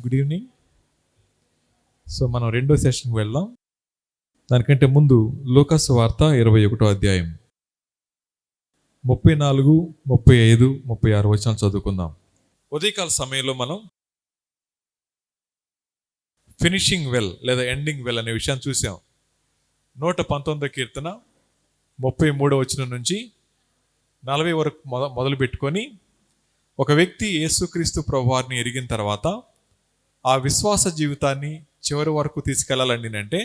Good evening. So మనం రెండో సెషన్కి వెళ్దాం. దానికంటే ముందు లూకాసు వార్త 21వ అధ్యాయం 34, 35, 36 వచనాలు చదువుకుందాం. ఉదయకాల సమయంలో మనం ఫినిషింగ్ వెల్ లేదా ఎండింగ్ వెల్ అనే విషయాన్ని చూసాం. 119వ కీర్తన 33వ వచనం నుంచి 40 వరకు మొదలు పెట్టుకొని ఒక వ్యక్తి యేసుక్రీస్తు ప్రభువారిని ఎరిగిన తర్వాత ఆ విశ్వాస జీవితాన్ని చివరి వరకు తీసుకెళ్లాలండి అంటే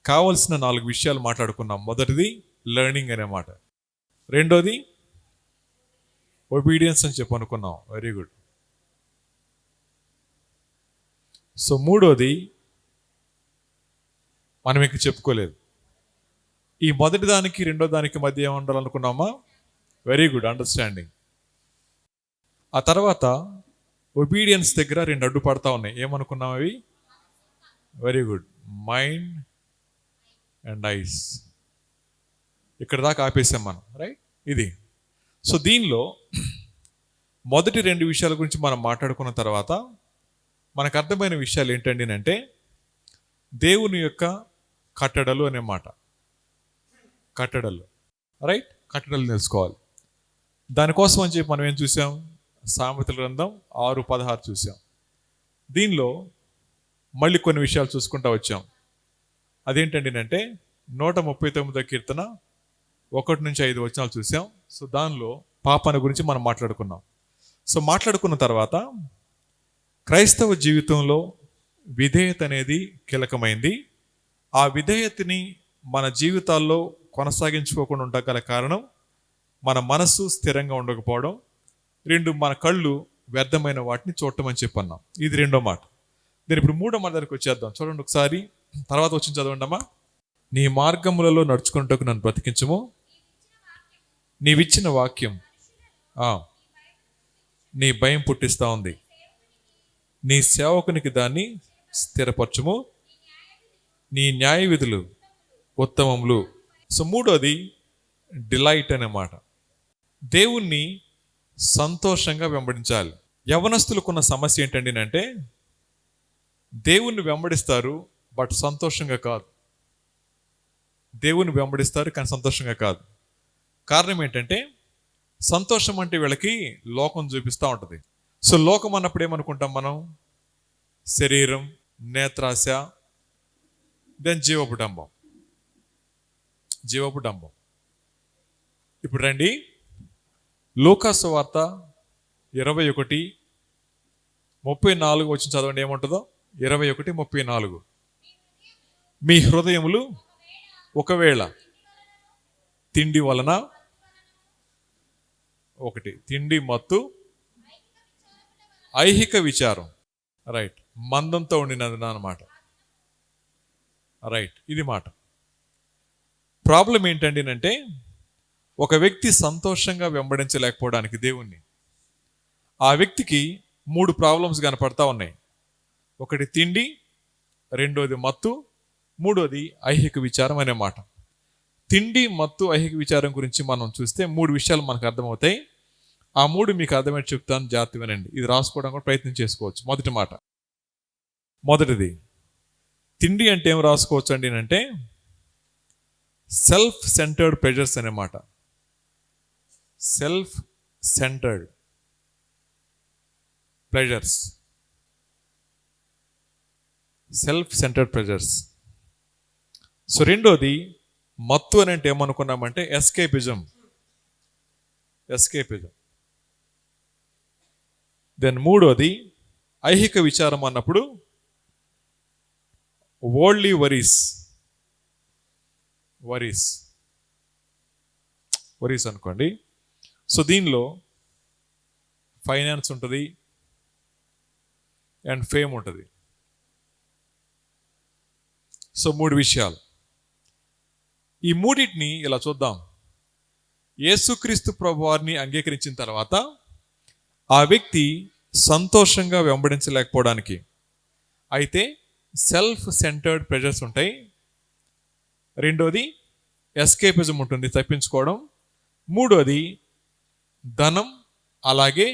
కావలసిన 4 విషయాలు మాట్లాడుకున్నాం. మొదటిది లెర్నింగ్ అనే మాట, రెండోది ఒబీడియన్స్ అని చెప్పి అనుకున్నాం. Very good. సో మూడోది మనం ఇంక చెప్పుకోలేదు. ఈ మొదటి దానికి రెండో దానికి మధ్య ఏముండాలనుకున్నామా? Very good, understanding. ఆ తర్వాత ఒబీడియన్స్ దగ్గర 2 అడ్డుపడతా ఉన్నాయి. ఏమనుకున్నాం అవి? Very good, mind and ice. ఇక్కడ దాకా ఆపేసాం మనం, రైట్? ఇది. సో దీనిలో మొదటి 2 విషయాల గురించి మనం మాట్లాడుకున్న తర్వాత మనకు అర్థమైన విషయాలు ఏంటండి అంటే దేవుని యొక్క కట్టడలు అనే మాట. కట్టడలు, రైట్? కట్టడలు తెలుసుకోవాలి. దానికోసం అని చెప్పి మనం ఏం చూసాం? సామెతల గ్రంథం 6:16 చూసాం. దీనిలో మళ్ళీ కొన్ని విషయాలు చూసుకుంటా వచ్చాం. అదేంటండి అంటే 139వ కీర్తన 1 నుంచి 5 వచనాలు చూసాం. సో దానిలో పాపాన్ని గురించి మనం మాట్లాడుకున్నాం. సో మాట్లాడుకున్న తర్వాత క్రైస్తవ జీవితంలో విధేయత అనేది కీలకమైంది. ఆ విధేయతని మన జీవితాల్లో కొనసాగించుకోకుండా ఉండగల కారణం మన మనస్సు స్థిరంగా ఉండకపోవడం, 2 మన కళ్ళు వ్యర్థమైన వాటిని చూడటం అని చెప్పన్నాం. ఇది రెండో మాట. నేను ఇప్పుడు మూడో మాట దగ్గరికి వచ్చేద్దాం. చూడండి ఒకసారి, తర్వాత వచ్చి చదవండమ్మా. నీ మార్గములలో నడుచుకుంటూ నన్ను బ్రతికించము, నీవిచ్చిన వాక్యం నీ భయం పుట్టిస్తూ ఉంది, నీ సేవకునికి దాన్ని స్థిరపరచుము, నీ న్యాయ విధులు ఉత్తమములు. సో మూడోది డిలైట్ అనే మాట. దేవుణ్ణి సంతోషంగా వెంబడించాలి. యవనస్తులకున్న సమస్య ఏంటండి అంటే దేవుణ్ణి వెంబడిస్తారు బట్ సంతోషంగా కాదు. దేవుణ్ణి వెంబడిస్తారు కానీ సంతోషంగా కాదు. కారణం ఏంటంటే సంతోషం అంటే వీళ్ళకి లోకం చూపిస్తూ ఉంటుంది. సో లోకం అన్నప్పుడు ఏమనుకుంటాం మనం? శరీరం, నేత్రాశ, దెన్ జీవపు డంబం. ఇప్పుడు రండి, లూకాసు వార్త 21:34 వచ్చి చదవండి. ఏముంటుందో? 21:34. మీ హృదయములు ఒకవేళ తిండి వలన, తిండి మత్తు, ఐహిక విచారం, రైట్, మందంతో ఉండినది అన్నమాట, రైట్. ఇది మాట. ప్రాబ్లం ఏంటండి అంటే ఒక వ్యక్తి సంతోషంగా వెంబడించలేకపోవడానికి దేవుణ్ణి, ఆ వ్యక్తికి 3 ప్రాబ్లమ్స్ కనపడతా ఉన్నాయి. ఒకటి తిండి, రెండోది మత్తు, మూడోది ఐహిక విచారం అనే మాట. తిండి, మత్తు, ఐహిక విచారం గురించి మనం చూస్తే 3 విషయాలు మనకు అర్థమవుతాయి. ఆ 3 మీకు అర్థమయ్యేది చెప్తాను, జాగ్రత్త వినండి. ఇది రాసుకోవడం కూడా ప్రయత్నం చేసుకోవచ్చు. మొదటి మాట, మొదటిది తిండి అంటే ఏం రాసుకోవచ్చు అండి అంటే సెల్ఫ్ సెంటర్డ్ ప్రెజర్స్ అనే మాట. Self centred pressures, self centred pressures. So రెండోది మత్తు అని అంటే ఏమనుకున్నామంటే ఎస్కేపిజం. దెన్ మూడోది ఐహిక విచారం అన్నప్పుడు వరల్డ్లీ వరీస్ అనుకోండి. సో దీనిలో ఫైనాన్స్ ఉంటుంది అండ్ ఫేమ్ ఉంటుంది. సో 3 విషయాలు. ఈ మూడింటిని ఇలా చూద్దాం. యేసుక్రీస్తు ప్రభువారిని అంగీకరించిన తర్వాత ఆ వ్యక్తి సంతోషంగా వెంబడించలేకపోవడానికి అయితే సెల్ఫ్ సెంటర్డ్ ప్రెజర్స్ ఉంటాయి. రెండోది ఎస్కేపిజం ఉంటుంది, తప్పించుకోవడం. మూడోది ధనం, అలాగే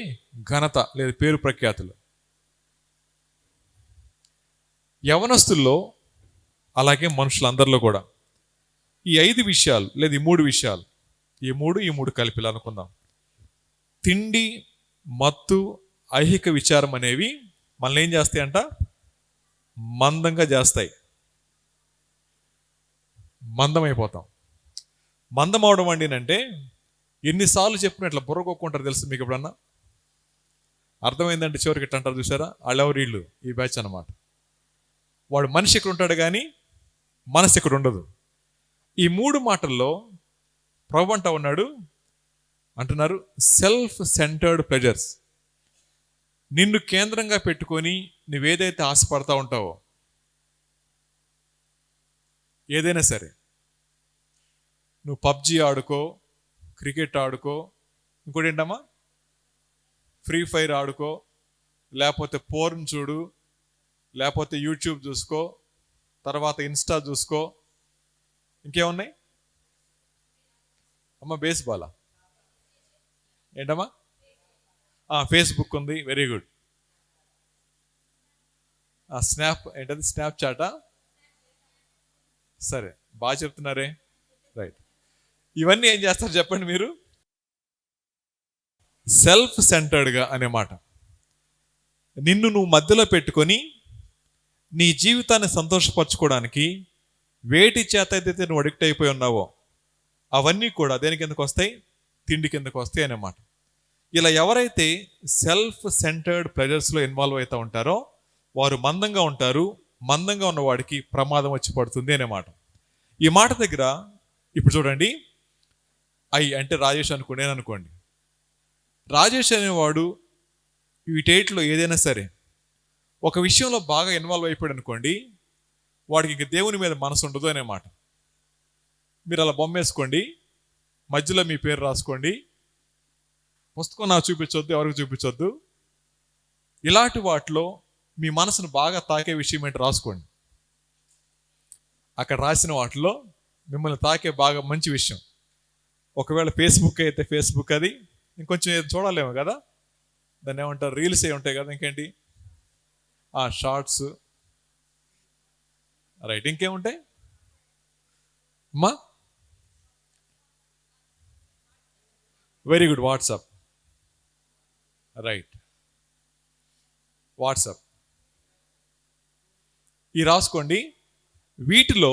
ఘనత లేదా పేరు ప్రఖ్యాతులు. యవనస్తుల్లో అలాగే మనుషులందరిలో కూడా ఈ 5 విషయాలు లేదా ఈ 3 విషయాలు, ఈ మూడు కలిపి అనుకుందాం. తిండి, మత్తు, ఐహిక విచారం అనేవి మనల్ని ఏం చేస్తాయంట? మందంగా చేస్తాయి. మందమైపోతాం. మందం అవడం అంటే ఎన్నిసార్లు చెప్పిన ఇట్లా బుర్రకొక్కుంటారు తెలుసు మీకు ఎప్పుడన్నా? అర్థమైందంటే చివరికి ఇట్లా అంటారు చూసారా, వాళ్ళెవరు వీళ్ళు, ఈ బ్యాచ్ అన్నమాట. వాడు మనిషి ఇక్కడ ఉంటాడు కానీ మనసు ఇక్కడ ఉండదు. ఈ 3 మాటల్లో ప్రభు అంటున్నారు సెల్ఫ్ సెంటర్డ్ ప్లెజర్స్. నిన్ను కేంద్రంగా పెట్టుకొని నువ్వేదైతే ఆశపడతా ఉంటావో, ఏదైనా సరే, నువ్వు పబ్జి ఆడుకో, క్రికెట్ ఆడుకో, ఇంకోటి ఏంటమ్మా, ఫ్రీ ఫైర్ ఆడుకో, లేకపోతే పోర్న్ చూడు, లేకపోతే యూట్యూబ్ చూసుకో, తర్వాత ఇన్స్టా చూసుకో, ఇంకేమున్నాయి అమ్మ? బేస్బాలా ఏంటమ్మా? ఫేస్బుక్ ఉంది, వెరీ గుడ్. స్నాప్ ఏంటది? స్నాప్ చాటా? సరే, బాగా చెప్తున్నారే, రైట్. ఇవన్నీ ఏం చేస్తారు చెప్పండి మీరు? సెల్ఫ్ సెంటర్డ్గా అనే మాట. నిన్ను నువ్వు మధ్యలో పెట్టుకొని నీ జీవితాన్ని సంతోషపరచుకోవడానికి వేటి చేత అయితే నువ్వు అడిక్ట్ అయిపోయి ఉన్నావో అవన్నీ కూడా దేని కిందకు వస్తాయి? తిండి కిందకు వస్తాయి అన్నమాట. ఇలా ఎవరైతే సెల్ఫ్ సెంటర్డ్ ప్లెజర్స్లో ఇన్వాల్వ్ అవుతూ ఉంటారో వారు మందంగా ఉంటారు. మందంగా ఉన్నవాడికి ప్రమాదం వచ్చి పడుతుంది అన్నమాట. ఈ మాట దగ్గర ఇప్పుడు చూడండి, అంటే రాజేష్ నేను అనుకోండి. రాజేష్ అనేవాడు వీటేట్లో ఏదైనా సరే ఒక విషయంలో బాగా ఇన్వాల్వ్ అయిపోయాడు అనుకోండి, వాడికి ఇంక దేవుని మీద మనసు ఉండదు అన్నమాట. మీరు అలా బొమ్మ వేసుకోండి, మధ్యలో మీ పేరు రాసుకోండి, పుస్తకం నాకు చూపించొద్దు, ఎవరికి చూపించొద్దు. ఇలాంటి వాటిలో మీ మనసును బాగా తాకే విషయం ఏంటి రాసుకోండి. అక్కడ రాసిన వాటిలో మిమ్మల్ని తాకే బాగా మంచి విషయం, ఒకవేళ ఫేస్బుక్ అయితే ఫేస్బుక్, అది ఇంకొంచెం ఏదో చూడాలేమో కదా, దాన్ని ఏమంటారు, రీల్స్ ఏ ఉంటాయి కదా, ఇంకేంటి షార్ట్స్, రైట్. ఇంకేముంటాయి అమ్మా? Very good, WhatsApp, right, WhatsApp. ఈ రాసుకోండి. వీటిలో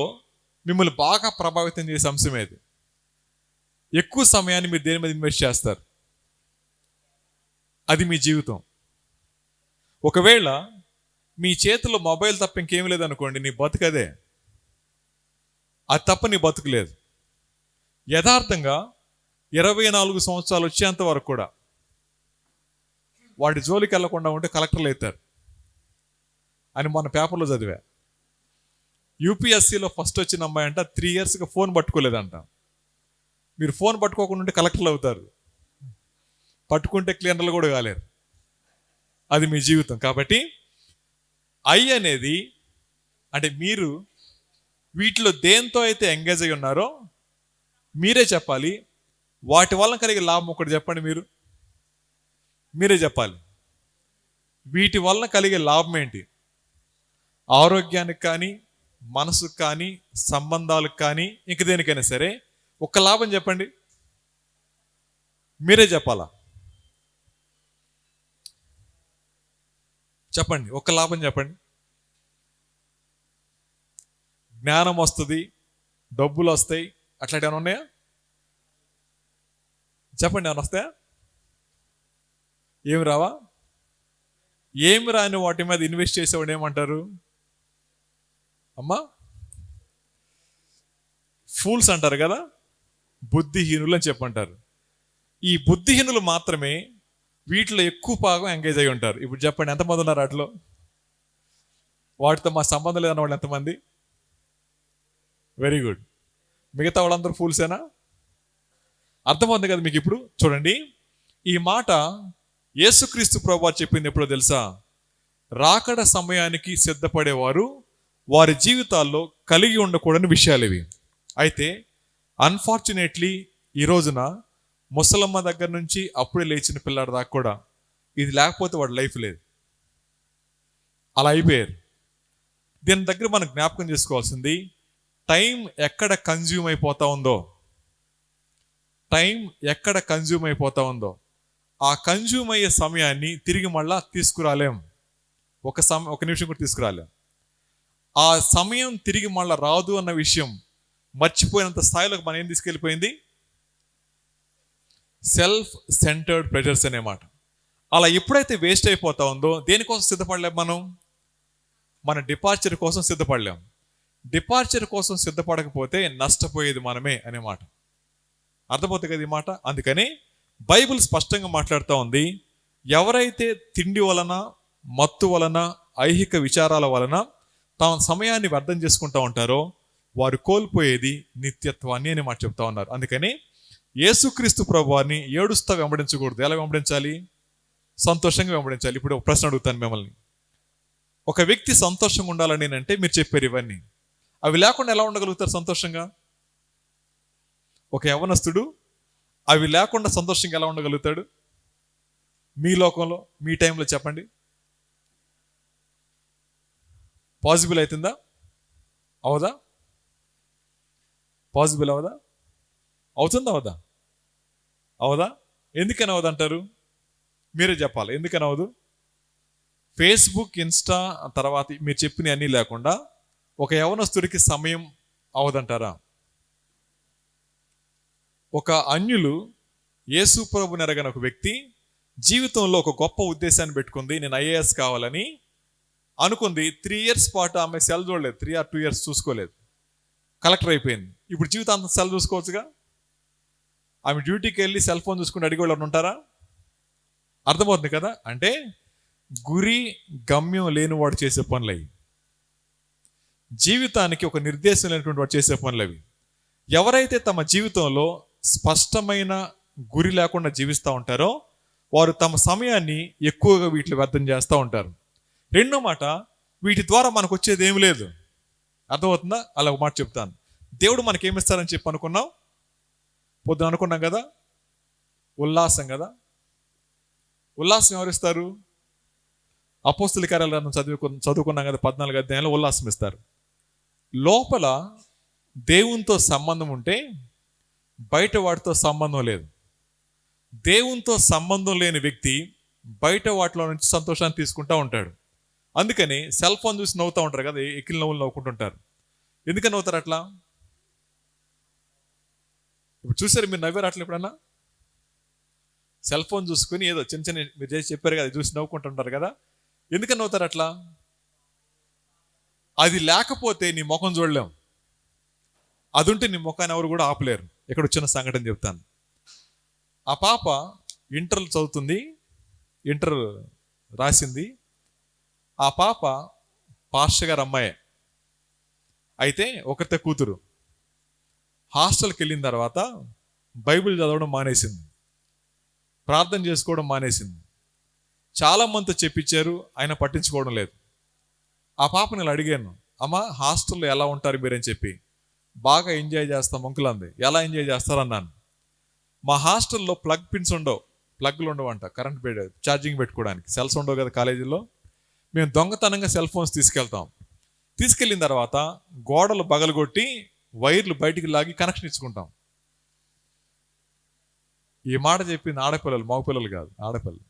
మిమ్మల్ని బాగా ప్రభావితం చేసే అంశం ఏది? ఎక్కువ సమయాన్ని మీరు దేని మీద ఇన్వెస్ట్ చేస్తారు? అది మీ జీవితం. ఒకవేళ మీ చేతిలో మొబైల్ తప్ప ఇంకేం లేదనుకోండి, నీ బతుకదే. అది తప్ప నీ బతుకు లేదు. యథార్థంగా 24 సంవత్సరాలు వచ్చేంత వరకు కూడా వాడి జోలికి వెళ్లకుండా ఉంటే కలెక్టర్లు అవుతారు అని మొన్న పేపర్లో చదివా. యూపీఎస్సీలో ఫస్ట్ వచ్చిన అమ్మాయి అంట 3 yearsగా ఫోన్ పట్టుకోలేదంట. మీరు ఫోన్ పట్టుకోకుండా ఉంటే కలెక్టర్లు అవుతారు, పట్టుకుంటే క్లీనర్లు కూడా కాలేరు. అది మీ జీవితం. కాబట్టి అనేది అంటే మీరు వీటిలో దేంతో అయితే ఎంగేజ్ అయి ఉన్నారో మీరే చెప్పాలి. వాటి వల్ల కలిగే లాభం ఒకటి చెప్పండి, మీరే చెప్పాలి. వీటి వల్ల కలిగే లాభం ఏంటి? ఆరోగ్యానికి కానీ, మనసుకు కానీ, సంబంధాలకు కానీ, ఇంక దేనికైనా సరే ఒక్క లాభం చెప్పండి, మీరే చెప్పాలా? చెప్పండి, ఒక్క లాభం చెప్పండి. జ్ఞానం వస్తుంది, డబ్బులు వస్తాయి, అట్లాంటి ఏమైనా ఉన్నాయా? చెప్పండి, ఏమైనా వస్తాయా? ఏమి రావా? ఏమి రాని వాటి మీద ఇన్వెస్ట్ చేసేవాడు ఏమంటారు అమ్మా? ఫూల్స్ అంటారు కదా, బుద్ధిహీనులు అని చెప్పంటారు. ఈ బుద్ధిహీనులు మాత్రమే వీటిలో ఎక్కువ భాగం ఎంగేజ్ అయి ఉంటారు. ఇప్పుడు చెప్పండి, ఎంతమంది ఉన్నారు వాటిలో? వాటితో మా సంబంధం లేదన్న వాళ్ళు ఎంతమంది? Very good. మిగతా వాళ్ళందరూ ఫూల్సేనా? అర్థమవుతుంది కదా మీకు? ఇప్పుడు చూడండి, ఈ మాట యేసుక్రీస్తు ప్రభువు చెప్పింది ఎప్పుడో తెలుసా? రాకడ సమయానికి సిద్ధపడేవారు వారి జీవితాల్లో కలిగి ఉండకూడని విషయాలు ఇవి. అయితే అన్ఫార్చునేట్లీ ఈ రోజున ముసలమ్మ దగ్గర నుంచి అప్పుడే లేచిన పిల్లాడి దాకా కూడా ఇది లేకపోతే వాడి లైఫ్ లేదు. అలా అయిపోయారు. దీని దగ్గర మనం జ్ఞాపకం చేసుకోవాల్సింది, టైం ఎక్కడ కన్జ్యూమ్ అయిపోతా ఉందో, టైం ఎక్కడ కన్జ్యూమ్ అయిపోతా ఉందో ఆ కన్జ్యూమ్ అయ్యే సమయాన్ని తిరిగి మళ్ళా తీసుకురాలేం. ఒక నిమిషం కూడా తీసుకురాలేం. ఆ సమయం తిరిగి మళ్ళా రాదు అన్న విషయం మర్చిపోయినంత స్థాయిలోకి మనం ఏం తీసుకెళ్ళిపోయింది? సెల్ఫ్ సెంటర్డ్ ప్రెజర్స్ అనే మాట. అలా ఎప్పుడైతే వేస్ట్ అయిపోతా ఉందో దేనికోసం సిద్ధపడలేం? మన డిపార్చర్ కోసం సిద్ధపడలేం. డిపార్చర్ కోసం సిద్ధపడకపోతే నష్టపోయేది మనమే అనే మాట అర్థమవుతుంది కదా ఈ మాట. అందుకని బైబిల్ స్పష్టంగా మాట్లాడుతూ ఉంది, ఎవరైతే తిండి వలన, మత్తు వలన, ఐహిక విచారాల వలన తమ సమయాన్ని వ్యర్థం చేసుకుంటూ ఉంటారో వారు కోల్పోయేది నిత్యత్వాన్ని అని మాట చెప్తా ఉన్నారు. అందుకని యేసుక్రీస్తు ప్రభువాన్ని ఏడుస్తా వెంబడించకూడదు. ఎలా వెంబడించాలి? సంతోషంగా వెంబడించాలి. ఇప్పుడు ఒక ప్రశ్న అడుగుతాను మిమ్మల్ని. ఒక వ్యక్తి సంతోషంగా ఉండాలని అంటే మీరు చెప్పారు ఇవన్నీ, అవి లేకుండా ఎలా ఉండగలుగుతారు సంతోషంగా? ఒక యవ్వనస్తుడు అవి లేకుండా సంతోషంగా ఎలా ఉండగలుగుతాడు? మీ లోకంలో, మీ టైంలో చెప్పండి. పాసిబుల్ అవుతుందా? అవదా? పాసిబుల్ అవదా? అవుతుందా? అవదా? అవదా? ఎందుకని అవదంటారు? మీరే చెప్పాలి. ఎందుకని అవదు? ఫేస్బుక్, ఇన్స్టా తర్వాత మీరు చెప్పిన అన్నీ లేకుండా ఒక యవనస్తుడికి సమయం అవదంటారా? ఒక అన్యులు యేసు ప్రభుని ఎరగని ఒక వ్యక్తి జీవితంలో ఒక గొప్ప ఉద్దేశాన్ని పెట్టుకుంది, నేను ఐఏఎస్ కావాలని అనుకుంది. 3 years పాటు ఆమె సెల్ చూడలేదు. 3 or 2 years చూసుకోలేదు, కలెక్టర్ అయిపోయింది. ఇప్పుడు జీవితాంతం సెల్ చూసుకోవచ్చుగా. ఆమె డ్యూటీకి వెళ్ళి సెల్ ఫోన్ చూసుకుని అడిగి వాళ్ళు ఉంటారా? అర్థమవుతుంది కదా. అంటే గురి గమ్యం లేనివాడు చేసే పనులు అవి. జీవితానికి ఒక నిర్దేశం లేనటువంటి వాడు చేసే పనులు అవి. ఎవరైతే తమ జీవితంలో స్పష్టమైన గురి లేకుండా జీవిస్తూ ఉంటారో వారు తమ సమయాన్ని ఎక్కువగా వీటిలో వ్యర్థం చేస్తూ ఉంటారు. రెండో మాట, వీటి ద్వారా మనకు వచ్చేది ఏమి లేదు. అర్థమవుతుందా? అలా ఒక మాట చెప్తాను. దేవుడు మనకేమిస్తారని చెప్పి అనుకున్నాం? పొద్దున అనుకున్నాం కదా, ఉల్లాసం కదా. ఉల్లాసం ఎవరిస్తారు? అపోస్తల కార్యాలను చదువుకున్నాం కదా, 14 అధ్యాయంలో ఉల్లాసం ఇస్తారు. లోపల దేవునితో సంబంధం ఉంటే బయట వాటితో సంబంధం లేదు. దేవునితో సంబంధం లేని వ్యక్తి బయట వాటిలో నుంచి సంతోషాన్ని తీసుకుంటూ ఉంటాడు. అందుకని సెల్ ఫోన్ చూసి నవ్వుతూ ఉంటారు కదా, ఎక్కిలి నవ్వులు నవ్వుకుంటుంటారు. ఎందుకని నవ్వుతారు అట్లా? ఇప్పుడు చూసారు మీరు నవ్వారు అట్లా ఎప్పుడన్నా? సెల్ ఫోన్ చూసుకుని ఏదో చిన్న చిన్న మీరు చేసి చెప్పారు కదా, చూసి నవ్వుకుంటుంటారు కదా. ఎందుకని నవ్వుతారు అట్లా? అది లేకపోతే నీ ముఖం చూడలేం, అది ఉంటే నీ ముఖాన్ని ఎవరు కూడా ఆపలేరు. ఇక్కడ వచ్చిన సంఘటన చెప్తాను. ఆ పాప ఇంటర్ చదువుతుంది, ఇంటర్ రాసింది. ఆ పాప పాస్టర్ గారు అమ్మాయే, అయితే ఒకరితే కూతురు. హాస్టల్కి వెళ్ళిన తర్వాత బైబిల్ చదవడం మానేసింది, ప్రార్థన చేసుకోవడం మానేసింది. చాలా మందితో చెప్పించారు, ఆయన పట్టించుకోవడం లేదు. ఆ పాపని ఇలా అడిగాను, అమ్మ హాస్టల్లో ఎలా ఉంటారు మీరని చెప్పి. బాగా ఎంజాయ్ చేస్తాం అంకుల్ అంది. ఎలా ఎంజాయ్ చేస్తారన్నాను. మా హాస్టల్లో ప్లగ్ పిన్స్ ఉండవు, ప్లగ్లు ఉండవంట కరెంట్ ఛార్జింగ్ పెట్టుకోవడానికి. సెల్స్ ఉండవు కదా కాలేజీలో. మేము దొంగతనంగా సెల్ ఫోన్స్ తీసుకెళ్తాం. తీసుకెళ్ళిన తర్వాత గోడలు పగలగొట్టి వైర్లు బయటికి లాగి కనెక్షన్ ఇచ్చుకుంటాం. ఈ మాట చెప్పింది ఆడపిల్లలు, మగపిల్లలు కాదు, ఆడపిల్లలు.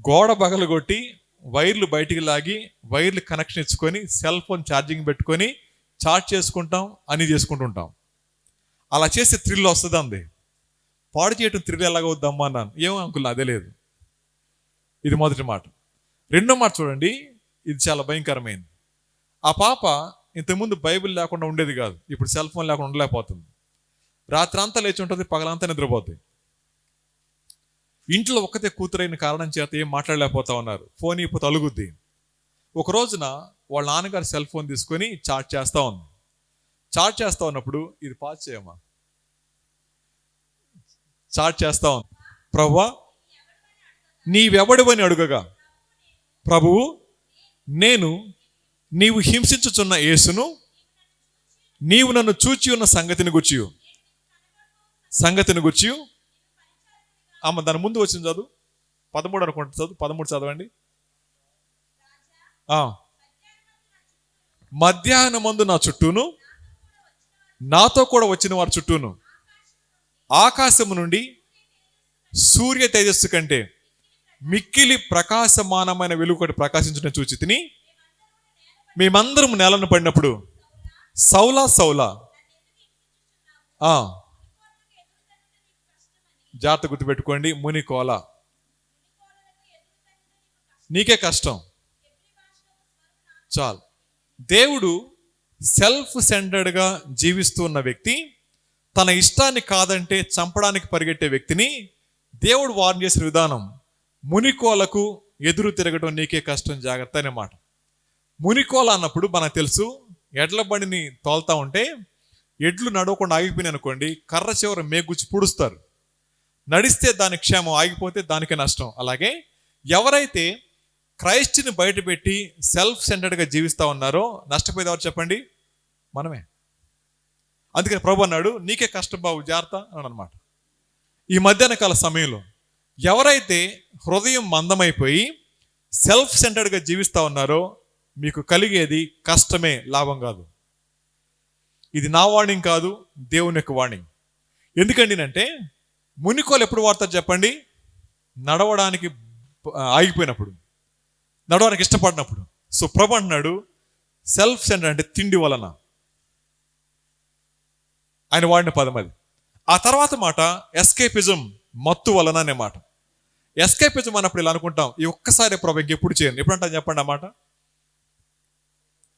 గోడ పగలగొట్టి వైర్లు బయటికి లాగి వైర్లు కనెక్షన్ ఇచ్చుకొని సెల్ ఫోన్ ఛార్జింగ్ పెట్టుకొని చార్జ్ చేసుకుంటాం, అని చేసుకుంటుంటాం. అలా చేస్తే థ్రిల్ వస్తుంది అంది. పాడు చేయటం థ్రిల్ ఎలాగవుద్దమ్మా అన్నాను. ఏమో అంకుల్ అదే లేదు. ఇది మొదటి మాట. రెండో మాట చూడండి, ఇది చాలా భయంకరమైంది. ఆ పాప ఇంతకుముందు బైబిల్ లేకుండా ఉండేది కాదు, ఇప్పుడు సెల్ ఫోన్ లేకుండా ఉండలేకపోతుంది. రాత్రి అంతా లేచి ఉంటుంది, పగలంతా నిద్రపోతుంది. ఇంట్లో ఒక్కతే కూతురైన కారణం చేత ఏం మాట్లాడలేకపోతా ఉన్నారు. ఫోన్ ఇప్పుడు అలుగుద్ది. ఒక రోజున వాళ్ళ నాన్నగారు సెల్ ఫోన్ తీసుకొని చార్జ్ చేస్తూ ఉంది. చార్జ్ చేస్తూ ఉన్నప్పుడు, ఇది పాజ్ చేయమ్మా, చార్జ్ చేస్తా ఉంది. ప్రభువా నీవెవడివని అడుగగా, ప్రభువు నేను నీవు హింసించుచున్న యేసును, నీవు నన్ను చూచి ఉన్న సంగతిని గుర్చి అమ్మ దాని ముందు వచ్చింది చదువు, 13 అనుకుంటుంది, చదువు 13 చదవండి. మధ్యాహ్నమందు నా చుట్టూను, నాతో కూడా వచ్చిన వారి చుట్టూను, ఆకాశము నుండి సూర్య తేజస్సు కంటే మిక్కిలి ప్రకాశమానమైన వెలుగు ఒకటి ప్రకాశించిన చూచి తిని, మేమందరం నేలను పడినప్పుడు సౌలా సౌలా, జాగ్రత్త గుర్తుపెట్టుకోండి, మునికోల, నీకే కష్టం. చాలు. దేవుడు సెల్ఫ్ సెంటర్డ్గా జీవిస్తున్న వ్యక్తి, తన ఇష్టాన్ని కాదంటే చంపడానికి పరిగెట్టే వ్యక్తిని దేవుడు వార్న్ చేసిన విధానం, మునికోలకు ఎదురు తిరగడం నీకే కష్టం, జాగ్రత్త అనే మాట. మునికోల అన్నప్పుడు మనకు తెలుసు, ఎడ్ల బండిని తోలుతా ఉంటే ఎడ్లు నడవకుండా ఆగిపోయినాయి అనుకోండి, కర్ర చివర మేగుచ్చి పుడుస్తారు. నడిస్తే దాని క్షేమం, ఆగిపోతే దానికే నష్టం. అలాగే ఎవరైతే క్రైస్ట్ని బయటపెట్టి సెల్ఫ్ సెంటర్డ్గా జీవిస్తూ ఉన్నారో నష్టపోయేది ఎవరు చెప్పండి? మనమే. అందుకని ప్రభు అన్నాడు, నీకే కష్టం బాబు, జాగ్రత్త అని అనమాట. ఈ మధ్యాహ్న కాల సమయంలో ఎవరైతే హృదయం మందమైపోయి సెల్ఫ్ సెంటర్డ్గా జీవిస్తూ ఉన్నారో మీకు కలిగేది కష్టమే, లాభం కాదు. ఇది నా వార్నింగ్ కాదు, దేవుని యొక్క వార్నింగ్. ఎందుకండి అంటే, మునికోలు ఎప్పుడు వాడతారు చెప్పండి? నడవడానికి ఆగిపోయినప్పుడు, నడవడానికి ఇష్టపడినప్పుడు. సో ప్రభు అంటున్నాడు, సెల్ఫ్ సెంటర్ అంటే తిండి వలన, ఆయన వాడిన పదం అది. ఆ తర్వాత మాట ఎస్కేపిజం, మత్తు వలన అనే మాట. ఎస్కేపిజం అన్నప్పుడు ఇలా అనుకుంటాం, ఈ ఒక్కసారి ప్రభు ఇంకెప్పుడు చేయను. ఎప్పుడు అంటాను చెప్పండి ఆ మాట?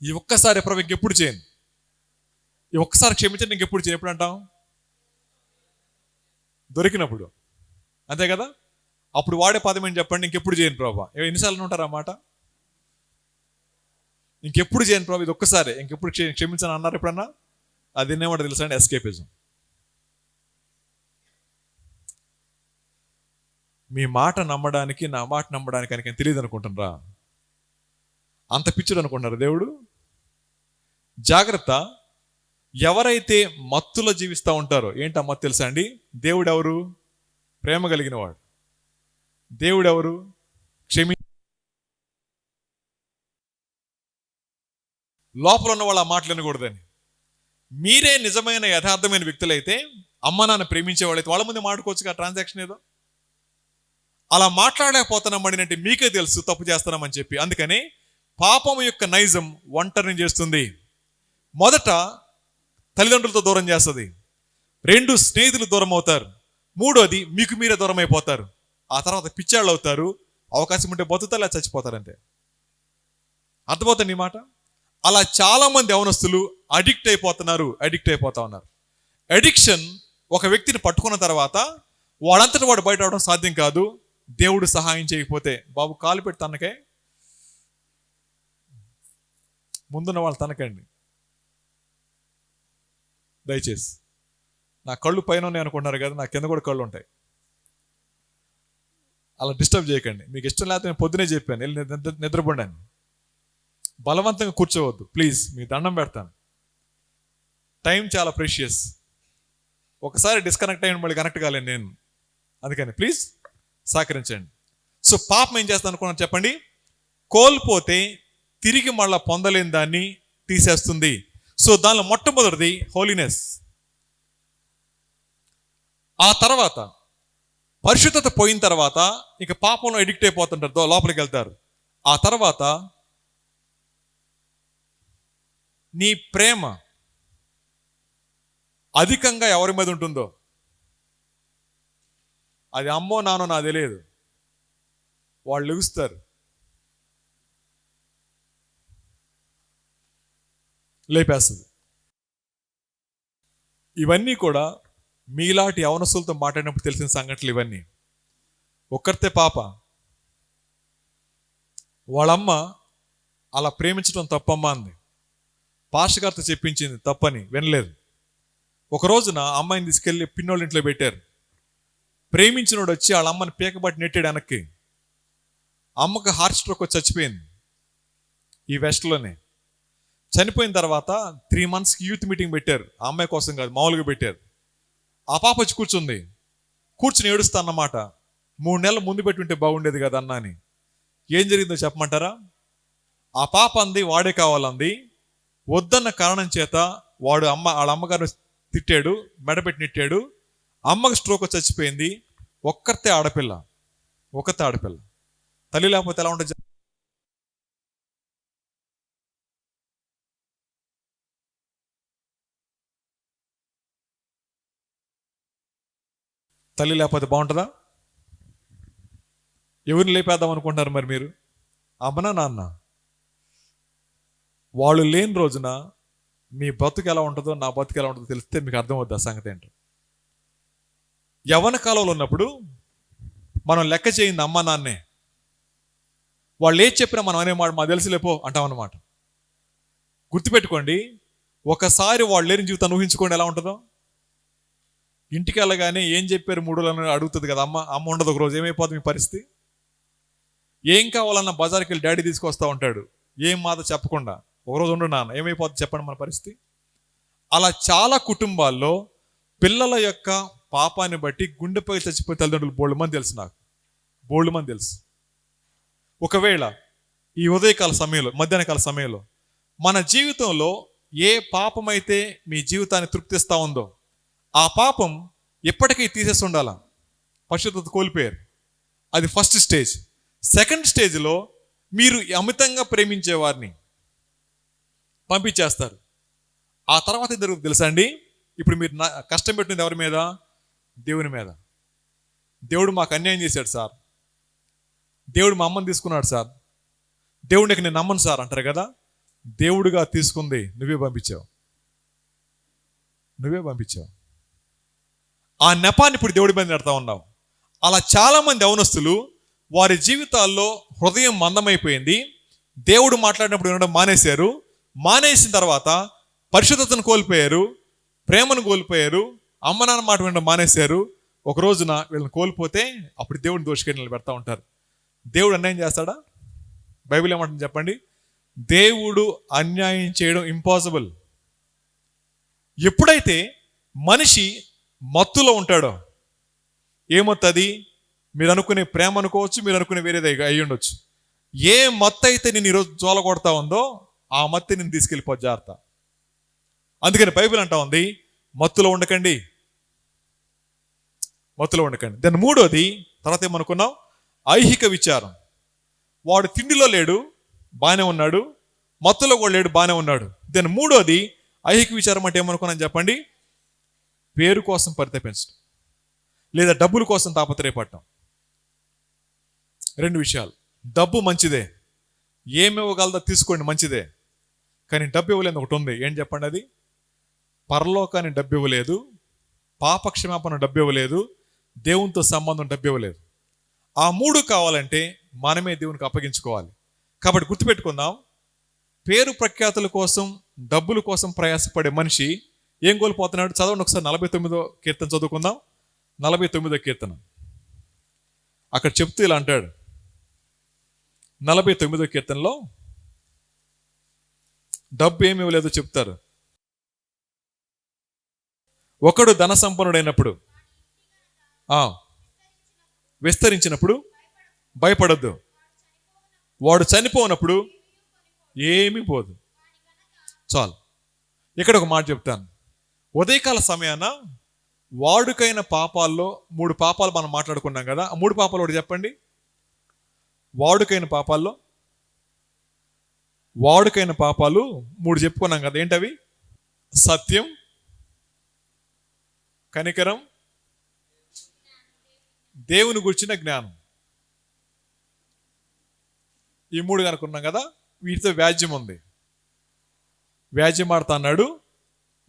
ఈ ఒక్కసారి ప్రభు ఇంకెప్పుడు చేయను, ఈ ఒక్కసారి క్షమించండి ఇంకెప్పుడు చేయను. ఎప్పుడు అంటాం? దొరికినప్పుడు, అంతే కదా? అప్పుడు వాడే పదం ఏంటి చెప్పండి? ఇంకెప్పుడు చేయను ప్రభా. ఎన్నిసార్లు ఉంటారు ఆ మాట? ఇంకెప్పుడు చేయను ప్రభా, ఇది ఒక్కసారి, ఇంకెప్పుడు క్షమించను అన్నారు ఎప్పుడన్నా? అది ఏమంటే తెలుసా అండి? ఎస్కేపిజం. మీ మాట నమ్మడానికి, నా మాట నమ్మడానికి ఆయనకి తెలియదు అనుకుంటున్నారా? అంత పిచ్చుడు అనుకుంటున్నారు దేవుడు? జాగ్రత్త. ఎవరైతే మత్తులో జీవిస్తూ ఉంటారో, ఏంటి ఆ మత్తు తెలుసా అండి? దేవుడు ఎవరు? ప్రేమ కలిగిన వాడు. దేవుడు ఎవరు? లోపల ఉన్న వాళ్ళు ఆ మాటలు వినకూడదని. మీరే నిజమైన యథార్థమైన వ్యక్తులైతే, అమ్మ నాన్న ప్రేమించే వాళ్ళైతే వాళ్ళ ముందే మాట్లాడుకోవచ్చు కదా ట్రాన్సాక్షన్ ఏదో. అలా మాట్లాడలేకపోతున్నామని అంటే మీకే తెలుసు తప్పు చేస్తున్నామని చెప్పి. అందుకని పాపం యొక్క నైజం ఒంటరిని చేస్తుంది. మొదట తల్లిదండ్రులతో దూరం చేస్తుంది, 2 స్నేహితులు దూరం అవుతారు, 3వది మీకు మీరే దూరం అయిపోతారు. ఆ తర్వాత పిచ్చాళ్ళు అవుతారు, అవకాశం ఉంటే బతుకుతారు, చచ్చిపోతారు, అంతే. అర్థమవుతుంది ఈ మాట? అలా చాలా మంది యవనస్తులు అడిక్ట్ అయిపోతా ఉన్నారు. అడిక్షన్ ఒక వ్యక్తిని పట్టుకున్న తర్వాత వాడంతటి వాడు బయట అవడం సాధ్యం కాదు, దేవుడు సహాయం చేయకపోతే. బాబు కాలు పెట్టి తనకే, ముందున్న వాళ్ళు తనకండి దయచేసి. నా కళ్ళు పైన ఉన్నాయి అనుకుంటున్నారు కదా, నా కింద కూడా కళ్ళు ఉంటాయి. అలా డిస్టర్బ్ చేయకండి. మీకు ఇష్టం లేకపోతే నేను పొద్దునే చెప్పాను, వెళ్ళి నిద్రపోండి. బలవంతంగా కూర్చోవద్దు ప్లీజ్, మీకు దండం పెడతాను. టైం చాలా ప్రెషియస్. ఒకసారి డిస్కనెక్ట్ అయిన మళ్ళీ కనెక్ట్ కాలేను నేను. అందుకని ప్లీజ్ సహకరించండి. సో పాపం ఏం చేస్తాను అనుకున్నాను చెప్పండి? కోల్పోతే తిరిగి మళ్ళీ పొందలేని దాన్ని తీసేస్తుంది. సో దానిలో మొట్టమొదటిది హోలీనెస్. ఆ తర్వాత పరిశుద్ధత పోయిన తర్వాత ఇక పాపంలో ఎడిక్ట్ అయిపోతుంటారు, లోపలికి వెళ్తారు. ఆ తర్వాత నీ ప్రేమ అధికంగా ఎవరి మీద ఉంటుందో, అది అమ్మో నానో నాకు తెలియదు, వాళ్ళు లెగుస్తారు, లేపేస్తుంది. ఇవన్నీ కూడా మీలాంటి యవనస్తులతో మాట్లాడినప్పుడు తెలిసిన సంఘటనలు ఇవన్నీ. ఒక్కరితే పాప, వాళ్ళమ్మ అలా ప్రేమించడం తప్పమ్మా అంది. పాస్టర్ గారితో చెప్పించింది తప్పని, వినలేదు. ఒక రోజున అమ్మాయిని తీసుకెళ్ళి పిన్నోళ్ళ ఇంట్లో పెట్టారు. ప్రేమించినోడు వచ్చి వాళ్ళ అమ్మని పీకబట్టి నెట్టాడు వెనక్కి. అమ్మకు హార్ట్ స్ట్రోక్ వచ్చి చచ్చిపోయింది ఈ వెస్ట్లోనే. చనిపోయిన తర్వాత 3 monthsకి యూత్ మీటింగ్ పెట్టారు. ఆ అమ్మాయి కోసం కాదు, మామూలుగా పెట్టారు. ఆ పాప వచ్చి కూర్చుని ఏడుస్తా అన్నమాట. 3 నెలలు ముందు పెట్టుంటే బాగుండేది కదా అన్న అని. ఏం జరిగిందో చెప్పమంటారా? ఆ పాప అంది వాడే కావాలంది. వద్దన్న కారణం చేత వాడు వాళ్ళ అమ్మగారు తిట్టాడు, మెడపెట్టి నెట్టాడు. అమ్మకు స్ట్రోక్ వచ్చి చచ్చిపోయింది. ఒక్కతే ఆడపిల్ల. తల్లి లేకపోతే ఎలా ఉంటుంది? తల్లి లేకపోతే బాగుంటుందా? ఎవరిని లేపేద్దాం అనుకుంటున్నారు మరి మీరు? అమ్మనా నాన్న? వాళ్ళు లేని రోజున మీ బతుకు ఎలా ఉంటుందో, నా బతుకు ఎలా ఉంటుందో తెలిస్తే మీకు అర్థమవుద్ది ఆ సంగతి ఏంటో. యవ్వన కాలంలో ఉన్నప్పుడు మనం లెక్క చేయింది అమ్మ నాన్నే. వాళ్ళు ఏది చెప్పినా మనం అనేమాట మా తెలిసిలేపో అంటాం అన్నమాట. గుర్తుపెట్టుకోండి, ఒకసారి వాళ్ళు లేని జీవితాన్ని ఊహించుకోండి ఎలా ఉంటుందో. ఇంటికి వెళ్ళగానే ఏం చెప్పారు మూడులను అడుగుతుంది కదా అమ్మ. అమ్మ ఉండదు. ఒక రోజు ఏమైపోతుంది మీ పరిస్థితి? ఏం కావాలన్నా బజార్కి వెళ్ళి డాడీ తీసుకొస్తా ఉంటాడు, ఏం మాట చెప్పకుండా. ఒకరోజు ఉండు నాన్న, ఏమైపోతుంది చెప్పండి మన పరిస్థితి. అలా చాలా కుటుంబాల్లో పిల్లల యొక్క పాపాన్ని బట్టి గుండెపై చచ్చిపోయే తల్లిదండ్రులు బోల్డ్ మంది తెలుసు. నాకు బోల్డ్ మంది తెలుసు. ఒకవేళ ఈ ఉదయకాల సమయంలో, మధ్యాహ్నకాల సమయంలో మన జీవితంలో ఏ పాపం అయితే మీ జీవితాన్ని తృప్తిస్తూ ఉందో ఆ పాపం ఎప్పటికీ తీసేసి ఉండాలా. పరిశుద్ధత కోల్పోయారు, అది ఫస్ట్ స్టేజ్. సెకండ్ స్టేజ్లో మీరు అమితంగా ప్రేమించే వారిని పంపించేస్తారు. ఆ తర్వాత ఏం జరుగుతుంది తెలుసా అండి? ఇప్పుడు మీరు కష్టం పెట్టినది ఎవరి మీద? దేవుని మీద. దేవుడు మాకు అన్యాయం చేశాడు సార్, దేవుడు మా అమ్మని తీసుకున్నాడు సార్, దేవుడికి నేను నమ్మను సార్ అంటారు కదా. దేవుడుగా తీసుకుంది నువ్వే పంపించావు. ఆ నెపాన్ని ఇప్పుడు దేవుడి మీద పెడతా ఉన్నావు. అలా చాలామంది యవనస్తులు వారి జీవితాల్లో హృదయం మందమైపోయింది. దేవుడు మాట్లాడినప్పుడు వినడం మానేశారు. మానేసిన తర్వాత పరిశుద్ధతను కోల్పోయారు, ప్రేమను కోల్పోయారు, అమ్మ నాన్న మాట వినడం మానేశారు. ఒక రోజున వీళ్ళని కోల్పోతే అప్పుడు దేవుడిని దోషిగా పెడతా ఉంటారు. దేవుడు అన్యాయం చేస్తాడా? బైబిల్ ఏమంటుంది చెప్పండి? దేవుడు అన్యాయం చేయడం ఇంపాసిబుల్. ఎప్పుడైతే మనిషి మత్తులో ఉంటాడో, ఏమొత్తది? మీరు అనుకునే ప్రేమ అనుకోవచ్చు, మీరు అనుకునే వేరేది అయ్యి ఉండొచ్చు. ఏ మత్తు అయితే నేను ఈరోజు జోల కొడతా ఉందో ఆ మత్తి నేను తీసుకెళ్ళిపో జాగ్రత్త. అందుకని బైబిల్ అంటా ఉంది, మత్తులో ఉండకండి. దాని మూడోది, తర్వాత ఏమనుకున్నాం? ఐహిక విచారం. వాడు తిండిలో లేడు, బాగానే ఉన్నాడు, మత్తులో కూడా లేడు, బాగానే ఉన్నాడు. దాని మూడోది ఐహిక విచారం. అంటే ఏమనుకున్నాను చెప్పండి? పేరు కోసం పరితపించడం, లేదా డబ్బుల కోసం తాపత్రయపడటం. రెండు విషయాలు. డబ్బు మంచిదే, ఏమివ్వగలదో తీసుకోండి, మంచిదే. కానీ డబ్బు ఇవ్వలేదు ఒకటి ఉంది. ఏం చెప్పండి అది? పరలోకాన్ని డబ్బు ఇవ్వలేదు, పాపక్షమాపణ డబ్బు ఇవ్వలేదు, దేవునితో సంబంధం డబ్బు ఇవ్వలేదు. ఆ మూడు కావాలంటే మనమే దేవునికి అప్పగించుకోవాలి. కాబట్టి గుర్తుపెట్టుకుందాం, పేరు ప్రఖ్యాతుల కోసం, డబ్బుల కోసం ప్రయాసపడే మనిషి ఏం కోల్పోతున్నాడు? చదవండి ఒకసారి 49వ కీర్తన చదువుకుందాం. 49వ కీర్తన. అక్కడ చెప్తూ ఇలా అంటాడు, 49వ కీర్తనలో డబ్బు ఏమి ఇవ్వలేదో చెప్తారు. ఒకడు ధన సంపన్నుడైనప్పుడు, విస్తరించినప్పుడు భయపడొద్దు. వాడు చనిపోనప్పుడు ఏమీ పోదు. చాలు. ఇక్కడ ఒక మాట చెప్తాను. ఉదయకాల సమయాన వాడుకైన పాపాల్లో 3 పాపాలు మనం మాట్లాడుకున్నాం కదా. ఆ 3 పాపాలు ఒకటి చెప్పండి. వాడుకైన పాపాలు 3 చెప్పుకున్నాం కదా. ఏంటవి? సత్యం, కనికరం, దేవుని గురించిన జ్ఞానం. ఈ 3 కనుక్కున్నాం కదా. వీటితో వ్యాజ్యం ఉంది. వ్యాజ్యం ఆడుతా అన్నాడు.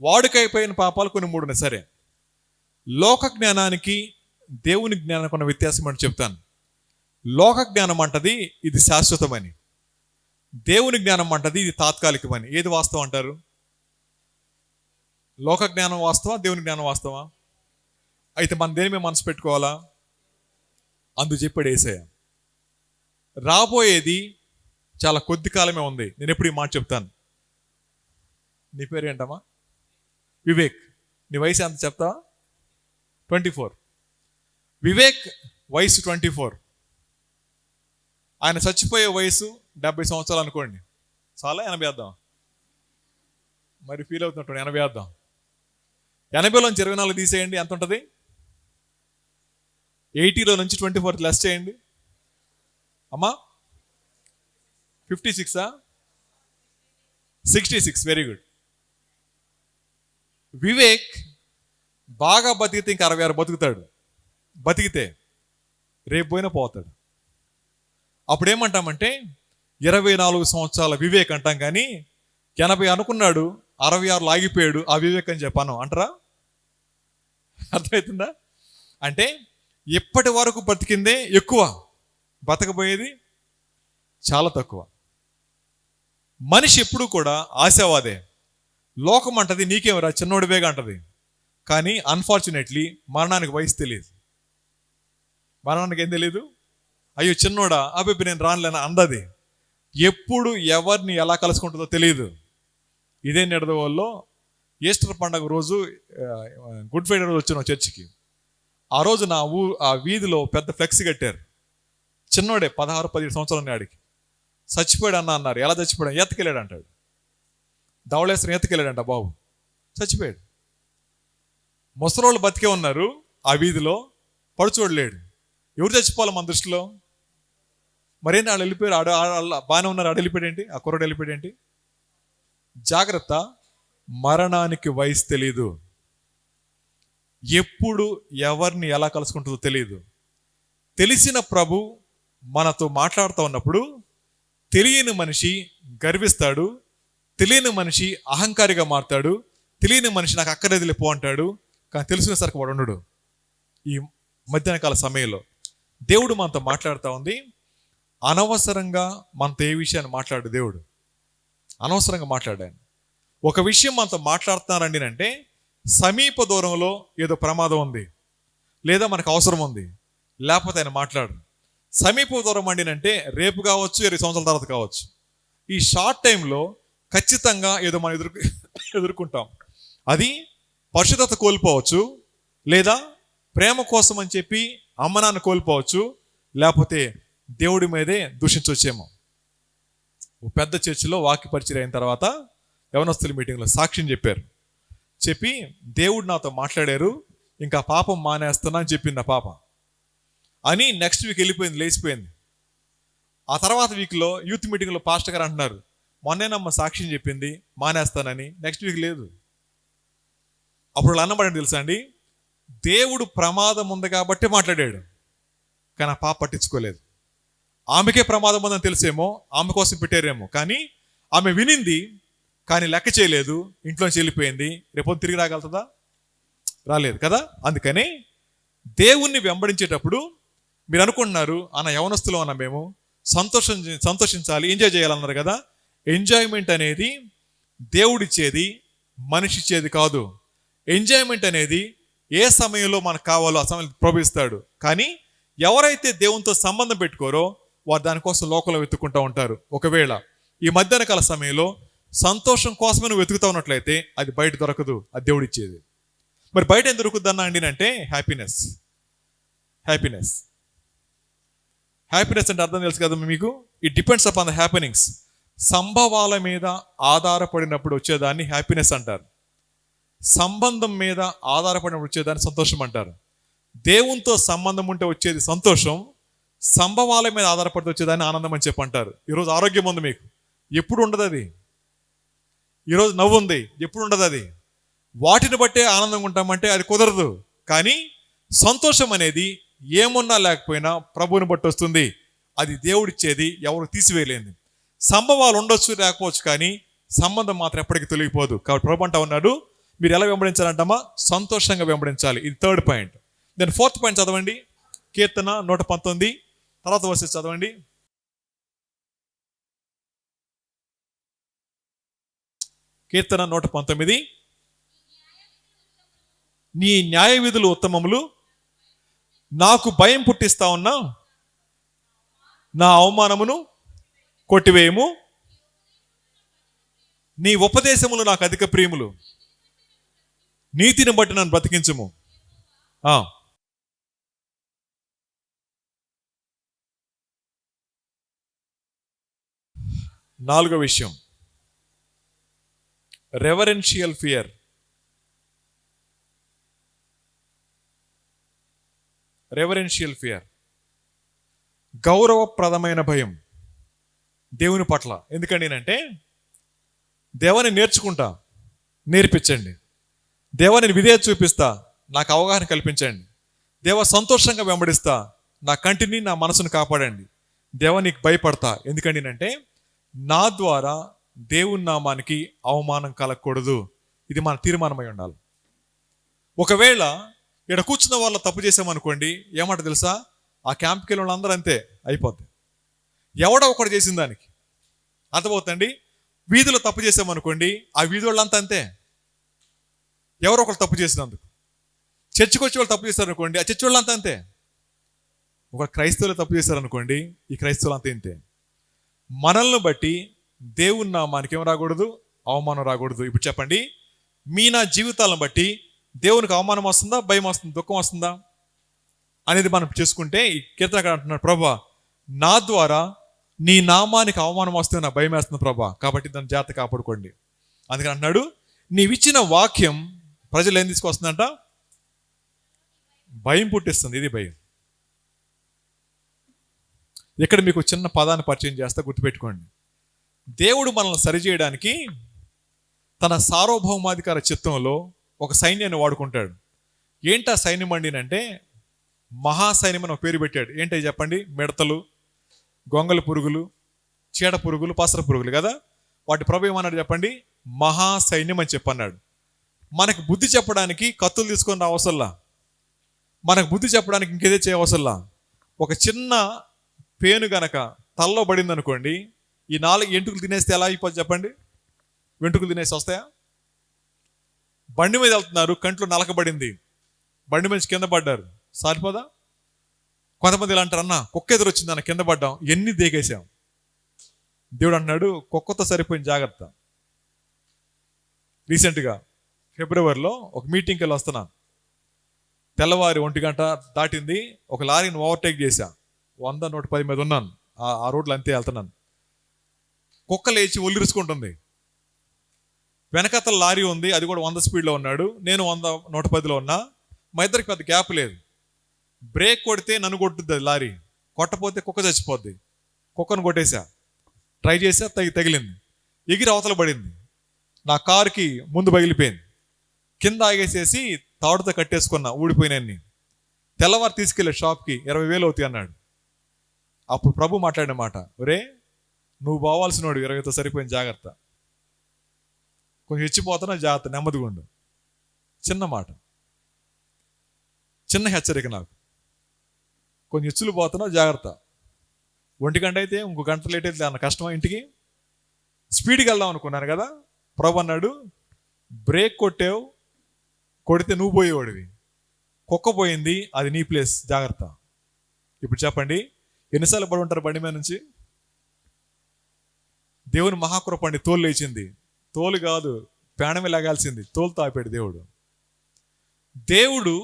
వాడుకైపోయిన పాపాలు కొన్ని 3 ఉన్నాయి. సరే, లోక జ్ఞానానికి దేవుని జ్ఞానానికి ఉన్న వ్యత్యాసం అని చెప్తాను. లోక జ్ఞానం అంటది ఇది శాశ్వతమని, దేవుని జ్ఞానం అంటది ఇది తాత్కాలికమని. ఏది వాస్తవం అంటారు? లోక జ్ఞానం వాస్తవా, దేవుని జ్ఞానం వాస్తవా? అయితే మనం దేని మీద మనసు పెట్టుకోవాలా? అందు చెప్పాడు యేసయ్య, రాబోయేది చాలా కొద్ది కాలమే ఉంది. నేను ఎప్పుడు ఈ మాట చెప్తాను. నీ పేరు ఏంటమ్మా? వివేక్. నీ వయసు ఎంత చెప్తావా? 24. వివేక్ వయసు 24. ఆయన చచ్చిపోయే వయసు 70 సంవత్సరాలు అనుకోండి. చాలా 80 వేద్దాం. మరి ఫీల్ అవుతున్నట్టు 80 వేద్దాం. 80లోంచి 24 తీసేయండి, ఎంత ఉంటుంది? 80లో నుంచి 24 లెస్ చేయండి అమ్మా. 56 66. Very good. వివేక్ బాగా బతికితే ఇంకా 66 బతుకుతాడు. బతికితే రేపు పోయినా పోతాడు. అప్పుడు ఏమంటామంటే 24 సంవత్సరాల వివేక్ అంటాం, కానీ 80 అనుకున్నాడు, 66లో ఆగిపోయాడు, ఆ వివేక్ అని చెప్పాను అంటారా? అర్థమవుతుందా? అంటే ఇప్పటి వరకు బతికిందే ఎక్కువ, బతకబోయేది చాలా తక్కువ. మనిషి ఎప్పుడు కూడా ఆశావాదే. లోకం అంటది నీకేమరా చిన్నోడివేగా అంటది, కానీ అన్ఫార్చునేట్లీ మరణానికి వయసు తెలియదు. మరణానికి ఏం తెలియదు. అయ్యో చిన్నోడా, అబ్బాయి నేను రానులేనా అందది. ఎప్పుడు ఎవరిని ఎలా కలుసుకుంటుందో తెలియదు. ఇదే నిడదవోల్లో ఈస్టర్ పండుగ రోజు, గుడ్ ఫ్రైడే రోజు వచ్చిన చర్చికి. ఆ రోజు ఆ వీధిలో పెద్ద ఫ్లెక్సీ కట్టారు. చిన్నోడే 16-17 సంవత్సరాలు ఉన్నాడికి. చచ్చిపోయాడు అన్నారు. ఎలా చచ్చిపోయాడు? ఎత్తుకెళ్ళాడు అంటాడు. ధవళేశ్వరం ఎత్తుకెళ్ళాడంట బాబు, చచ్చిపోయాడు. ముసలోళ్ళు బతికే ఉన్నారు ఆ వీధిలో, పడుచోడలేడు. ఎవరు చచ్చిపోవాలి మన దృష్టిలో? మరేంటి వాళ్ళు వెళ్ళిపోయారు, బాగానే ఉన్నారు, ఆడు వెళ్ళిపోయాడు ఏంటి? ఆ కుర్రాడు వెళ్ళిపోయాడు ఏంటి? జాగ్రత్త, మరణానికి వయసు తెలీదు. ఎప్పుడు ఎవరిని ఎలా కలుసుకుంటుందో తెలియదు. తెలిసిన ప్రభు మనతో మాట్లాడుతూ ఉన్నప్పుడు తెలియని మనిషి గర్విస్తాడు, తెలియని మనిషి అహంకారిగా మారుతాడు, తెలియని మనిషి నాకు అక్కర్లేదు పో అంటాడు. కానీ తెలిసిన సరికి వాడు ఉండడు. ఈ మధ్యాహ్న కాల సమయంలో దేవుడు మనతో మాట్లాడుతూ ఉంది. అనవసరంగా మనతో ఏ విషయాన్ని మాట్లాడు దేవుడు, అనవసరంగా మాట్లాడాను. ఒక విషయం మనతో మాట్లాడుతున్నారండి అంటే సమీప దూరంలో ఏదో ప్రమాదం ఉంది, లేదా మనకు అవసరం ఉంది, లేకపోతే ఆయన మాట్లాడు. సమీప దూరం అండి అంటే రేపు కావచ్చు, 20 సంవత్సరాల తర్వాత కావచ్చు. ఈ షార్ట్ టైంలో ఖచ్చితంగా ఏదో మనం ఎదుర్కొంటాం. అది పరిశుద్ధత కోల్పోవచ్చు, లేదా ప్రేమ కోసం అని చెప్పి అమ్మనాన్ని కోల్పోవచ్చు, లేకపోతే దేవుడి మీదే దూషించవచ్చేమో. పెద్ద చర్చిలో వాక్య పరిచయం అయిన తర్వాత యవనస్తుల మీటింగ్లో సాక్ష్యం చెప్పి దేవుడు నాతో మాట్లాడారు, ఇంకా పాపం మానేస్తున్నా అని చెప్పింది ఆ పాప. అని నెక్స్ట్ వీక్ వెళ్ళిపోయింది, లేచిపోయింది. ఆ తర్వాత వీక్లో యూత్ మీటింగ్లో పాస్టర్ గారు అంటున్నారు, మొన్నేనమ్మ సాక్ష్యం చెప్పింది మానేస్తానని, నెక్స్ట్ వీక్ లేదు. అప్పుడు అన్నబడండి తెలుసా అండి, దేవుడు ప్రమాదం ఉంది కాబట్టి మాట్లాడాడు, కానీ ఆ పాప పట్టించుకోలేదు. ఆమెకే ప్రమాదం ఉందని తెలిసేమో, ఆమె కోసం పెట్టారేమో, కానీ ఆమె వినింది, కానీ లెక్క చేయలేదు, ఇంట్లోంచి వెళ్ళిపోయింది. రేపొద్దు తిరిగి రాగలుగుతుందా? రాలేదు కదా. అందుకని దేవుణ్ణి వెంబడించేటప్పుడు మీరు అనుకుంటున్నారు, అన్న యవనస్తులు అన్న మేము సంతోషించాలి, ఎంజాయ్ చేయాలన్నారు కదా. ఎంజాయ్మెంట్ అనేది దేవుడిచ్చేది, మనిషి ఇచ్చేది కాదు. ఎంజాయ్మెంట్ అనేది ఏ సమయంలో మనకు కావాలో ఆ సమయంలో ప్రభవిస్తాడు. కానీ ఎవరైతే దేవునితో సంబంధం పెట్టుకోరో వారు దానికోసం లోకంలో వెతుక్కుంటూ ఉంటారు. ఒకవేళ ఈ మధ్యాహ్న కాల సమయంలో సంతోషం కోసమే నువ్వు వెతుకుతా ఉన్నట్లయితే అది బయట దొరకదు, అది దేవుడిచ్చేది. మరి బయట ఏం దొరుకుద్ది అన్న అండి అంటే హ్యాపీనెస్. హ్యాపీనెస్ అంటే అర్థం తెలుసు కదా మీకు. It depends upon the happenings. సంభవాల మీద ఆధారపడినప్పుడు వచ్చేదాన్ని హ్యాపీనెస్ అంటారు. సంబంధం మీద ఆధారపడినప్పుడు వచ్చేదాన్ని సంతోషం అంటారు. దేవునితో సంబంధం ఉంటే వచ్చేది సంతోషం, సంభవాల మీద ఆధారపడితే వచ్చేదాన్ని ఆనందం అని చెప్పి అంటారు. ఈరోజు ఆరోగ్యం ఉంది మీకు, ఎప్పుడు ఉండదు అది. ఈరోజు నవ్వు ఉంది, ఎప్పుడు ఉండదు అది. వాటిని బట్టే ఆనందంగా ఉంటామంటే అది కుదరదు. కానీ సంతోషం అనేది ఏమున్నా లేకపోయినా ప్రభువుని బట్టి వస్తుంది. అది దేవుడిచ్చేది, ఎవరు తీసివేయలేంది. సంభవాలు ఉండొచ్చు లేకపోవచ్చు, కానీ సంబంధం మాత్రం ఎప్పటికీ తొలగిపోదు. కాబట్టి ప్రభు అంటా ఉన్నాడు, మీరు ఎలా వెంబడించాలంటమ్మా? సంతోషంగా వెంబడించాలి. ఇది 3rd point. Then 4th point చదవండి. కీర్తన 119 తర్వాత వర్సెస్ చదవండి. కీర్తన 119, నీ న్యాయ విధులు ఉత్తమములు, నాకు భయం పుట్టిస్తా ఉన్నా నా అవమానమును కొట్టివేయము, నీ ఉపదేశములు నాకు అధిక ప్రియములు, నీతిని బట్టి నన్ను బ్రతికించుము. 4వ విషయం, రెవరెన్షియల్ ఫియర్. రెవరెన్షియల్ ఫియర్, గౌరవప్రదమైన భయం దేవుని పట్ల. ఎందుకండి అంటే దేవాన్ని నేర్చుకుంటా, నేర్పించండి. దేవాన్ని విధేయత చూపిస్తా, నాకు అవగాహన కల్పించండి. దేవ సంతోషంగా వెంబడిస్తా, నా కంటిని నా మనసును కాపాడండి. దేవానికి భయపడతా. ఎందుకండి అంటే నా ద్వారా దేవుని నామానికి అవమానం కలగకూడదు. ఇది మన తీర్మానమై ఉండాలి. ఒకవేళ ఇక్కడ కూర్చున్న వాళ్ళ తప్పు చేసామనుకోండి, ఏమంట తెలుసా, ఆ క్యాంప్కి వెళ్ళిన వాళ్ళందరూ అంతే అయిపోద్ది. ఎవడో ఒకటి చేసిన దానికి అర్థమవుతుందండి. వీధిలో తప్పు చేసామనుకోండి, ఆ వీధి వాళ్ళంతా అంతే, ఎవరో ఒకరు తప్పు చేసినందుకు. చర్చికి వచ్చే వాళ్ళు తప్పు చేశారనుకోండి, ఆ చర్చి వాళ్ళంతా అంతే. ఒక క్రైస్తవులు తప్పు చేశారనుకోండి, ఈ క్రైస్తవులు అంతా ఇంతే. మనల్ని బట్టి దేవుని నామానికి ఏం రాకూడదు, అవమానం రాకూడదు. ఇప్పుడు చెప్పండి, నా జీవితాలను బట్టి దేవునికి అవమానం వస్తుందా, భయం వస్తుందా, దుఃఖం వస్తుందా అనేది మనం చేసుకుంటే, ఈ కీర్తనకారుడు అంటున్నాడు, ప్రభా నా ద్వారా నీ నామానికి అవమానం వస్తే నా భయం వేస్తుంది ప్రభా, కాబట్టి దాన్ని జాగ్రత్త కాపాడుకోండి. అందుకని అంటున్నాడు, నీవిచ్చిన వాక్యం ప్రజలు ఏం తీసుకొస్తుందంట, భయం పుట్టిస్తుంది. ఇది భయం. ఇక్కడ మీకు చిన్న పదాన్ని పరిచయం చేస్తా, గుర్తుపెట్టుకోండి. దేవుడు మనల్ని సరిచేయడానికి తన సార్వభౌమాధికార చిత్తంలో ఒక సైన్యాన్ని వాడుకుంటాడు. ఏంటా సైన్యం అండి అంటే మహాసైన్యం అని ఒక పేరు పెట్టాడు. ఏంటో చెప్పండి, మిడతలు, గొంగళి పురుగులు, చీడ పురుగులు, పసర పురుగులు కదా. వాటి ప్రభు ఏమన్నాడు చెప్పండి, మహాసైన్యం అని చెప్పన్నాడు. మనకు బుద్ధి చెప్పడానికి కత్తులు తీసుకొని రావసల్లా, మనకు బుద్ధి చెప్పడానికి ఇంకేదే చేయవసల్లా. ఒక చిన్న పేను గనక తలలో పడింది అనుకోండి, ఈ 4 ఎంటుకలు తినేస్తే ఎలా అయిపోద్ది చెప్పండి, వెంట్రుకలు తినేసి వస్తాయా? బండి మీద వెళ్తున్నారు, కంట్లో నలకబడింది, బండి మీద కింద పడ్డారు, సారిపోదా? కొంతమంది ఇలా అంటారు, అన్న కుక్క ఎదురు వచ్చింది అన్న, కింద పడ్డాం, ఎన్ని దేగేశాం. దేవుడు అంటున్నాడు, కుక్కతో సరిపోయిన జాగ్రత్త. రీసెంట్గా ఫిబ్రవరిలో ఒక మీటింగ్కి వెళ్ళి వస్తున్నాను. తెల్లవారి 1 గంట దాటింది. ఒక లారీని ఓవర్టేక్ చేశా, 100-110 మీద ఉన్నాను. ఆ రోడ్లు అంతే వెళ్తున్నాను. కుక్క లేచి ఒల్లిరుచుకుంటుంది. వెనకతల లారీ ఉంది, అది కూడా 100 స్పీడ్లో ఉన్నాడు, నేను 100-110లో ఉన్నా. మా ఇద్దరికి పెద్ద గ్యాప్ లేదు. బ్రేక్ కొడితే నన్ను కొట్టుద్ది లారీ, కొట్టపోతే కుక్క చచ్చిపోద్ది. కుక్కను కొట్టేశా, ట్రై చేసా, తగిలింది, ఎగిరి అవతల పడింది. నా కారుకి ముందు పగిలిపోయింది. కింద ఆగేసేసి తాడుతో కట్టేసుకున్నా, ఊడిపోయినాన్ని. తెల్లవారు తీసుకెళ్ళే షాప్కి 20,000 అవుతాయి అన్నాడు. అప్పుడు ప్రభు మాట్లాడిన మాట, ఒరే నువ్వు పోవాల్సినోడు, 20తో సరిపోయిన జాగ్రత్త, కొంచెం హెచ్చిపోతున్నా జాగ్రత్త, నెమ్మదిగా ఉండు. చిన్న మాట, చిన్న హెచ్చరిక నాకు. కొంచెం హెచ్చులు పోతున్నా జాగ్రత్త. 1 గంట అయితే ఇంకో గంట లేట్ అయితే అన్న కష్టమా ఇంటికి. స్పీడ్కి వెళ్దాం అనుకున్నాను కదా. ప్రభు అన్నాడు, బ్రేక్ కొడితే నువ్వు పోయేవాడివి, కుక్క పోయింది, అది నీ ప్లేస్, జాగ్రత్త. ఇప్పుడు చెప్పండి, ఎన్నిసార్లు పడి ఉంటారు బండి మీద నుంచి? దేవుని మహాకృప అండి, తోలు లేచింది. తోలు కాదు, ప్రాణమే లాగాల్సింది, తోలుతో ఆపాడు దేవుడు. దేవుడు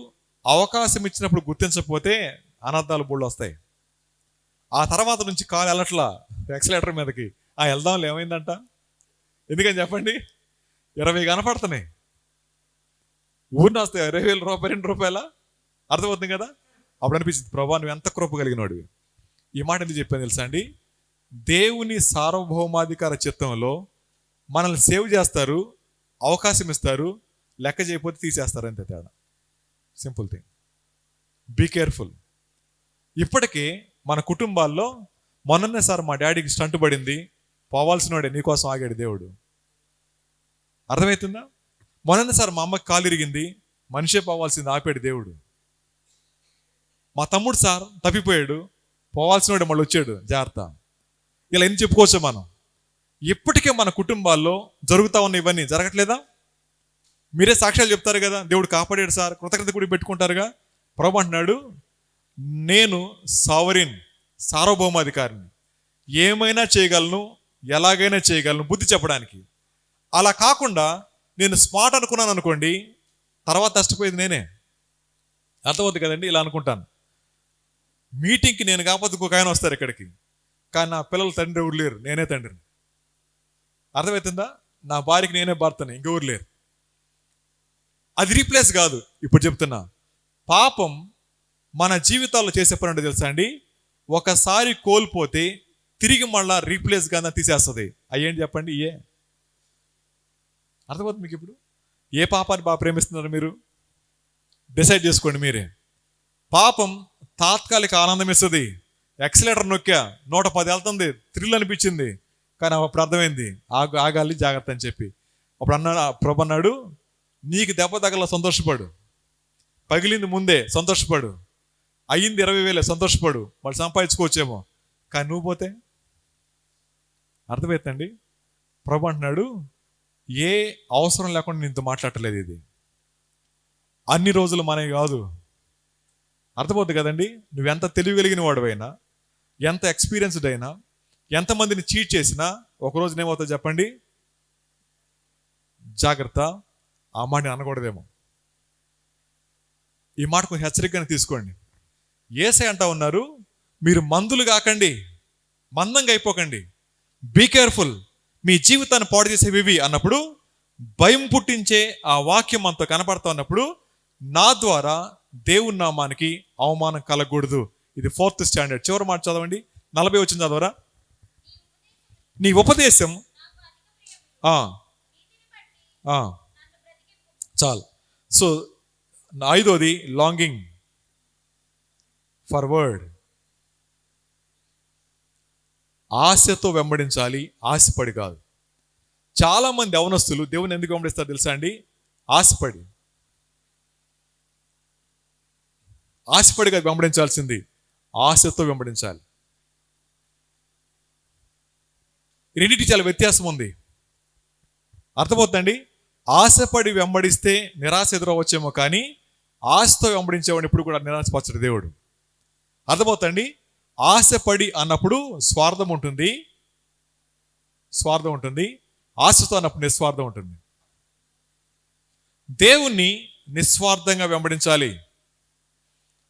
అవకాశం ఇచ్చినప్పుడు గుర్తించకపోతే అనర్థాలు బోళ్ళు వస్తాయి. ఆ తర్వాత నుంచి కాలు వెళ్ళట్లా ఎక్సలేటర్ మీదకి, వెళ్దాంలో ఏమైందంట. ఎందుకని చెప్పండి, 20 కనపడుతున్నాయి, ఊరిని వస్తాయి 20,000 రూపాయలు, 2 రూపాయల. అర్థమవుతుంది కదా. అప్పుడు అనిపించింది, ప్రభా నువ్వు ఎంత కృప కలిగినోడివి. ఈ మాట ఎందుకు చెప్పాను తెలుసా అండి, దేవుని సార్వభౌమాధికార చిత్తంలో మనల్ని సేవ్ చేస్తారు, అవకాశం ఇస్తారు, లెక్క చేయకపోతే తీసేస్తారు, అంతే తేడా. Simple thing. Be careful. ఇప్పటికే మన కుటుంబాల్లో మొన్ననే సార్ మా డాడీకి స్టంట్ పడింది, పోవాల్సిన వాడే నీకోసం ఆగాడు దేవుడు. అర్థమవుతుందా? మొన్ననే సార్ మా అమ్మకి కాలు ఇరిగింది, మనిషే పోవాల్సింది, ఆపాడు దేవుడు. మా తమ్ముడు సార్ తప్పిపోయాడు, పోవాల్సిన వాడు మళ్ళీ వచ్చాడు, జాగ్రత్త. ఇలా ఎన్ని చెప్పుకోవచ్చు మనం. ఇప్పటికే మన కుటుంబాల్లో జరుగుతూ ఉన్న ఇవన్నీ జరగట్లేదా? మీరే సాక్ష్యాలు చెప్తారు కదా, దేవుడు కాపాడాడు సార్, కృతజ్ఞత కూడా పెట్టుకుంటారుగా. ప్రభు అంటున్నాడు, నేను సార్వభౌమాధికారిని, ఏమైనా చేయగలను, ఎలాగైనా చేయగలను బుద్ధి చెప్పడానికి. అలా కాకుండా నేను స్మార్ట్ అనుకున్నాను అనుకోండి, తర్వాత నష్టపోయేది నేనే. అర్థమవుతుంది కదండి. ఇలా అనుకుంటాను, మీటింగ్కి నేను కాకపోతే ఇంకొక ఆయన వస్తారు ఇక్కడికి, కానీ నా పిల్లల తండ్రి ఎవరు లేరు, నేనే తండ్రిని. అర్థమవుతుందా? నా భార్యకి నేనే భర్తని, ఇంకెవరు లేరు. అది రీప్లేస్ కాదు. ఇప్పుడు చెప్తున్నా, పాపం మన జీవితాల్లో చేసే పని అంటే తెలుసా అండి, ఒకసారి కోల్పోతే తిరిగి మళ్ళా రీప్లేస్ గా తీసేస్తుంది. అయ్యేంటి చెప్పండి? అర్థమవుతుంది మీకు? ఇప్పుడు ఏ పాపాన్ని బాగా ప్రేమిస్తున్నారు మీరు? డిసైడ్ చేసుకోండి మీరే. పాపం తాత్కాలిక ఆనందం ఇస్తుంది. ఎక్సలేటర్ నొక్కా 110 వెళ్తుంది, థ్రిల్ అనిపించింది. కానీ అప్పుడు అర్థమైంది ఆగాలి, జాగ్రత్త అని చెప్పి. అప్పుడు ప్రభు అన్నాడు, నీకు దెబ్బ తగల సంతోషపడు, పగిలింది ముందే సంతోషపడు, అయ్యింది 20,000 సంతోషపడు, వాళ్ళు సంపాదించుకోవచ్చేమో, కానీ నువ్వు పోతే. అర్థమవుతుందండి? ప్రభు అంటున్నాడు, ఏ అవసరం లేకుండా నీతో మాట్లాడలేదు. ఇది అన్ని రోజులు మనవి కాదు. అర్థమవుతుంది కదండి? నువ్వెంత తెలియగలిగిన వాడువైనా, ఎంత ఎక్స్పీరియన్స్డ్ అయినా, ఎంతమందిని చీట్ చేసినా ఒకరోజు ఏమవుతుంది చెప్పండి? జాగ్రత్త, ఆ మాట అనకూడదేమో. ఈ మాట కొంచెం హెచ్చరికగా తీసుకోండి. యేసయ్య అంటా ఉన్నారు, మీరు మందులు కాకండి, మందంగా అయిపోకండి, బీ కేర్ఫుల్, మీ జీవితాన్ని పాడు చేసేవి అన్నప్పుడు, భయం పుట్టించే ఆ వాక్యం అంతా కనపడతా ఉన్నప్పుడు, నా ద్వారా దేవుని నామానికి అవమానం కలగకూడదు. ఇది 4th స్టాండర్డ్. చివరి మాట చదవండి, 40 వచ్చింది చదవరా. నీ ఉపదేశం చాలు. సో 5వది లాంగింగ్ ఫర్ వర్డ్. ఆశతో వెంబడించాలి, ఆశపడి కాదు. చాలా మంది యవనస్తులు దేవుని ఎందుకు వెంబడిస్తారు తెలుసా అండి? ఆశపడి. ఆశపడిగా వెంబడించాల్సింది, ఆశతో వెంబడించాలి. రెండింటికి చాలా వ్యత్యాసం ఉంది. అర్థమవుతుందండి? ఆశపడి వెంబడిస్తే నిరాశ ఎదురవచ్చేమో, కానీ ఆశతో వెంబడించేవాడిని ఇప్పుడు కూడా నిరాశపరచడు దేవుడు. అర్థమవుతుందండి? ఆశపడి అన్నప్పుడు స్వార్థం ఉంటుంది, ఆశతో అన్నప్పుడు నిస్వార్థం ఉంటుంది. దేవుణ్ణి నిస్వార్థంగా వెంబడించాలి.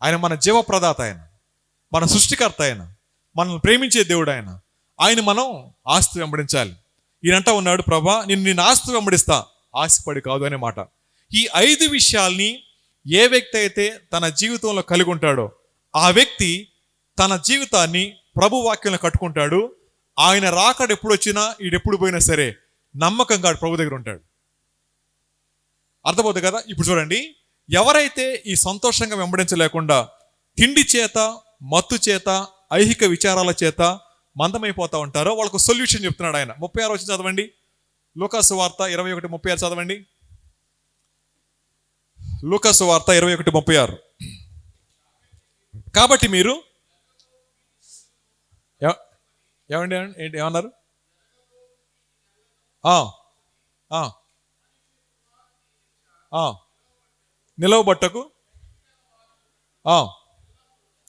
ఆయన మన జీవప్రదాత, ఆయన మన సృష్టికర్త, ఆయన మనల్ని ప్రేమించే దేవుడు, ఆయన మనం ఆస్తి వెంబడించాలి. ఈయనంటా ఉన్నాడు, ప్రభా నేను ఆస్తి వెంబడిస్తా, ఆశపడి కాదు అనే మాట. ఈ 5 విషయాల్ని ఏ వ్యక్తి అయితే తన జీవితంలో కలిగి ఉంటాడో ఆ వ్యక్తి తన జీవితాన్ని ప్రభు వాక్యంలో కట్టుకుంటాడు. ఆయన రాకడ ఎప్పుడు వచ్చినా, ఈడెప్పుడు పోయినా సరే నమ్మకంగా ప్రభు దగ్గర ఉంటాడు. అర్థమవుతుంది కదా? ఇప్పుడు చూడండి, ఎవరైతే ఈ సంతోషంగా వెంబడించలేకుండా తిండి చేత, మత్తు చేత, ఐహిక విచారాల చేత మందమైపోతా ఉంటారో వాళ్ళకు సొల్యూషన్ చెప్తున్నాడు ఆయన. 36 వచ్చి చదవండి, లూకాసు వార్త 21:36 చదవండి. లూకాసు వార్త 21:36. కాబట్టి మీరు ఏమండి ఏంటి ఏమన్నారు? నిలవబట్టకు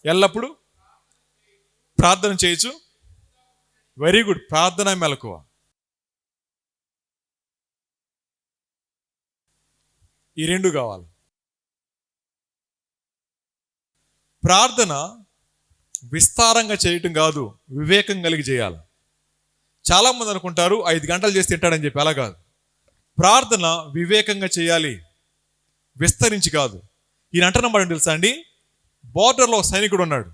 ఎల్లప్పుడు ప్రార్థన చేయొచ్చు. Very good. ప్రార్థన మెలకువ. ఈ 2 కావాలి. ప్రార్థన విస్తారంగా చేయటం కాదు, వివేకం కలిగి చేయాలి. చాలా మంది అనుకుంటారు 5 గంటలు చేసి తింటాడని చెప్పి. అలా కాదు. ప్రార్థన వివేకంగా చేయాలి, విస్తరించి కాదు. ఈయన అంటున్నాడు తెలుసా అండి, బోర్డర్లో ఒక సైనికుడు ఉన్నాడు,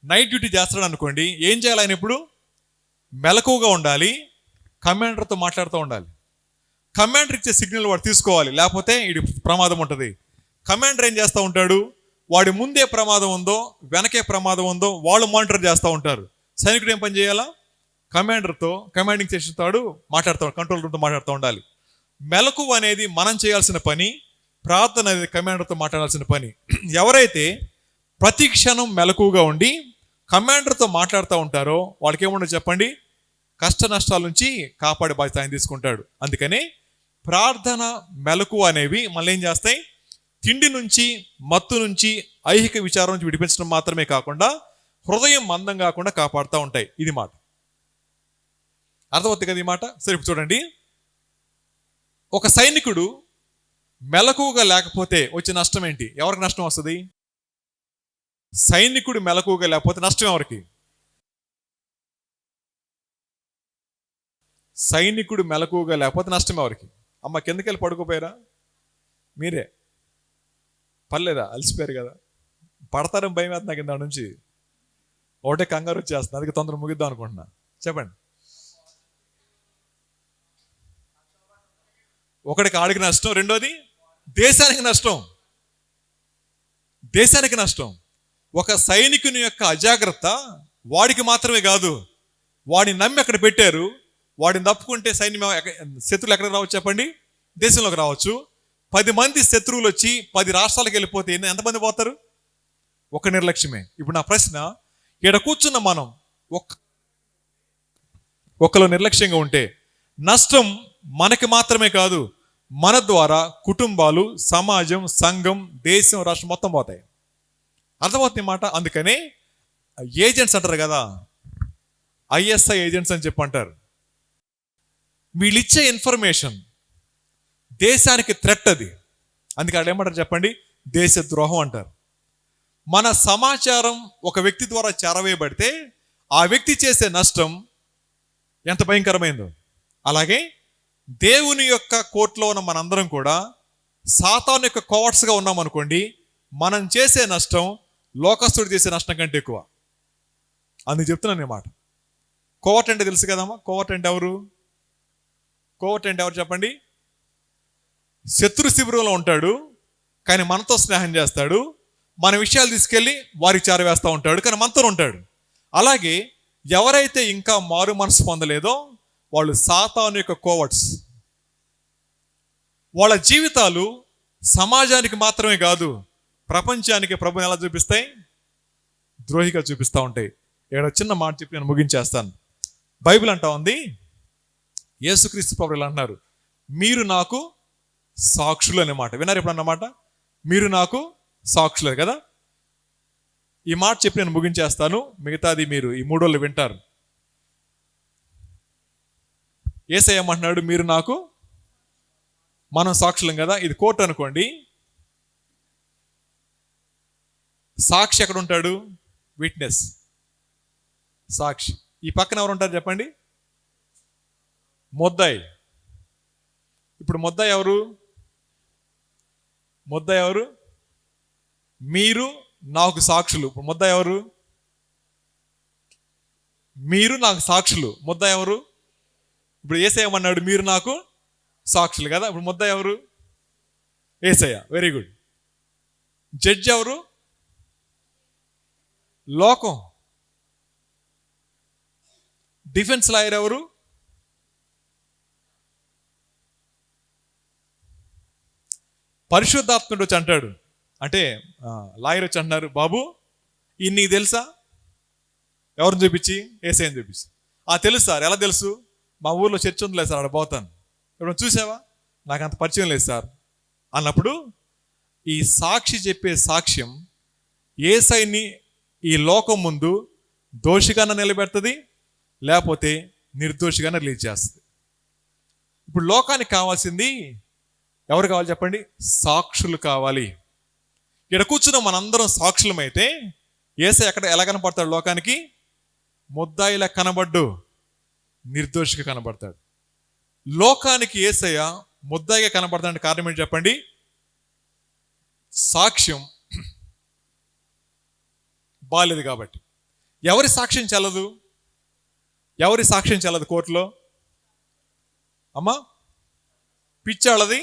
నైట్ డ్యూటీ చేస్తాడు అనుకోండి. ఏం చేయాలి ఆయన? ఇప్పుడు మెలకువగా ఉండాలి, కమాండర్తో మాట్లాడుతూ ఉండాలి. కమాండర్ ఇచ్చే సిగ్నల్ వాడు తీసుకోవాలి, లేకపోతే ఇది ప్రమాదం ఉంటుంది. కమాండర్ ఏం చేస్తూ ఉంటాడు? వాడి ముందే ప్రమాదం ఉందో వెనకే ప్రమాదం ఉందో వాళ్ళు మానిటర్ చేస్తూ ఉంటారు. సైనికుడు ఏం పని చేయాలా? కమాండర్తో, కమాండింగ్ సెషన్ తాడు మాట్లాడుతూ, కంట్రోల్ రూమ్తో మాట్లాడుతూ ఉండాలి. మెలకువ అనేది మనం చేయాల్సిన పని, ప్రార్థన అనేది కమాండర్తో మాట్లాడాల్సిన పని. ఎవరైతే ప్రతి క్షణం మెలకువగా ఉండి కమాండర్తో మాట్లాడుతూ ఉంటారో వాళ్ళకి ఏముండదు చెప్పండి? కష్ట నష్టాల నుంచి కాపాడే బాధ్యత ఆయన తీసుకుంటాడు. అందుకని ప్రార్థన, మెలకువ అనేవి మళ్ళీ ఏం చేస్తాయి? తిండి నుంచి, మత్తు నుంచి, ఐహిక విచారం నుంచి విడిపించడం మాత్రమే కాకుండా హృదయం మందం కాకుండా కాపాడుతూ ఉంటాయి. ఇది మాట అర్థమవుతుంది కదా ఈ మాట? సరే ఇప్పుడు చూడండి, ఒక సైనికుడు మెలకువగా లేకపోతే వచ్చే నష్టం ఏంటి? ఎవరికి నష్టం వస్తుంది? సైనికుడు మెలకువగా లేకపోతే నష్టం ఎవరికి? సైనికుడు మెలకువగా లేకపోతే నష్టం ఎవరికి? అమ్మ కిందకి వెళ్ళి పడుకోపోయారా? మీరే పర్లేదా? అలసిపోయారు కదా, పడతారని భయం వేస్తుంది నాకు ఇంత నుంచి. ఒకటే కంగారు వచ్చేస్తుంది, అందుకే తొందర ముగిద్దాం అనుకుంటున్నా. చెప్పండి. ఒకటికి ఆడికి నష్టం, రెండోది దేశానికి నష్టం. దేశానికి నష్టం. ఒక సైనికుని యొక్క అజాగ్రత్త వాడికి మాత్రమే కాదు, వాడిని నమ్మి అక్కడ పెట్టారు, వాడిని తప్పుకుంటే సైన్యం శత్రువులు ఎక్కడికి రావచ్చు చెప్పండి? దేశంలోకి రావచ్చు. 10 మంది శత్రువులు వచ్చి 10 రాష్ట్రాలకు వెళ్ళిపోతే ఎంతమంది పోతారు? ఒక నిర్లక్ష్యమే. ఇప్పుడు నా ప్రశ్న, ఇక్కడ కూర్చున్న మనం ఒకరు నిర్లక్ష్యంగా ఉంటే నష్టం మనకి మాత్రమే కాదు, మన ద్వారా కుటుంబాలు, సమాజం, సంఘం, దేశం, రాష్ట్రం మొత్తం పోతాయి. అర్థమవుతుంది మాట. అందుకనే ఏజెంట్స్ అంటారు కదా, ఐఎస్ఐ ఏజెంట్స్ అని చెప్పి అంటారు. వీళ్ళు ఇచ్చే ఇన్ఫర్మేషన్ దేశానికి థ్రెట్ అది. అందుకే వాళ్ళు ఏమంటారు చెప్పండి? దేశద్రోహం అంటారు. మన సమాచారం ఒక వ్యక్తి ద్వారా చేరవేయబడితే ఆ వ్యక్తి చేసే నష్టం ఎంత భయంకరమైందో, అలాగే దేవుని యొక్క కోర్టులో ఉన్న మనందరం కూడా సాతాను యొక్క కోవర్ట్స్గా ఉన్నాం అనుకోండి, మనం చేసే నష్టం లోకస్తుడు చేసే నష్టం కంటే ఎక్కువ. అందుకు చెప్తున్నాను అన్నమాట. కోవర్ట్ అంటే తెలుసు కదమ్మా. కోవర్ట్ అంటే ఎవరు? కోవర్ట్ అంటే ఎవరు చెప్పండి? శత్రు శిబిరంలో ఉంటాడు, కానీ మనతో స్నేహం చేస్తాడు, మన విషయాలు తీసుకెళ్ళి వారికి చేరవేస్తూ ఉంటాడు, కానీ మనతో ఉంటాడు. అలాగే ఎవరైతే ఇంకా మారు మనసు పొందలేదో వాళ్ళు సాతాను యొక్క కోవర్ట్స్. వాళ్ళ జీవితాలు సమాజానికి మాత్రమే కాదు, ప్రపంచానికి ప్రభుని ఎలా చూపిస్తాయి? ద్రోహిగా చూపిస్తూ ఉంటాయి. ఇక్కడ చిన్న మాట చెప్పి నేను ముగించేస్తాను. బైబిల్ అంటా ఉంది, యేసుక్రీస్తు ప్రభువు ఇలా అంటున్నారు, మీరు నాకు సాక్షులు అనే మాట విన్నారు ఎప్పుడు అన్నమాట? మీరు నాకు సాక్షులే కదా. ఈ మాట చెప్పి నేను ముగించేస్తాను, మిగతాది మీరు ఈ 3 రోజులు వింటారు. యేసయ్య ఏమంటున్నాడు? మీరు నాకు, మనం సాక్షులం కదా. ఇది కోర్టు అనుకోండి, సాక్షి ఎక్కడ ఉంటాడు? విట్నెస్, సాక్షి. ఈ పక్కన ఎవరు ఉంటారు చెప్పండి? ముద్దాయి. ఇప్పుడు ముద్దాయి ఎవరు? ముద్దాయి ఎవరు? మీరు నాకు సాక్షులు. ఇప్పుడు ముద్దాయి ఎవరు? మీరు నాకు సాక్షులు. ముద్దాయి ఎవరు? ఇప్పుడు యేసయ్య ఏమన్నాడు? మీరు నాకు సాక్షులు కదా. ఇప్పుడు ముద్దాయి ఎవరు? యేసయ్య. Very good. జడ్జి ఎవరు? లోకం. డిఫెన్స్ లాయర్ ఎవరు? పరిశుద్ధాత్ముడు వచ్చి అంటాడు, అంటే లాయర్ వచ్చి అంటున్నారు, బాబు ఈ నీకు తెలుసా? ఎవరిని చూపించి? యేసయ్యని చూపించి. తెలుసు సార్. ఎలా తెలుసు? మా ఊర్లో చర్చ్ ఉందిలే సార్, అక్కడ పోతాను. ఇప్పుడు చూసావా? నాకు అంత పరిచయం లేదు సార్ అన్నప్పుడు ఈ సాక్షి చెప్పే సాక్ష్యం యేసయ్యని ఈ లోకం ముందు దోషిగానే నిలబెడుతుంది, లేకపోతే నిర్దోషిగానే రిలీజ్ చేస్తుంది. ఇప్పుడు లోకానికి కావాల్సింది ఎవరు కావాలి చెప్పండి? సాక్షులు కావాలి. ఇక్కడ కూర్చున్న మనందరం సాక్షులమైతే యేసయ్య ఎలా కనపడతాడు లోకానికి? ముద్దాయిలా కనబడ్డు, నిర్దోషిగా కనబడతాడు. లోకానికి యేసయ్య ముద్దాయిగా కనబడతాడు. కారణం ఏంటి చెప్పండి? సాక్ష్యం బాలేదు కాబట్టి. ఎవరి సాక్ష్యం చెల్లదు? ఎవరి సాక్ష్యం చెల్లదు కోర్టులో? అమ్మా, పిచ్చాళ్ళది,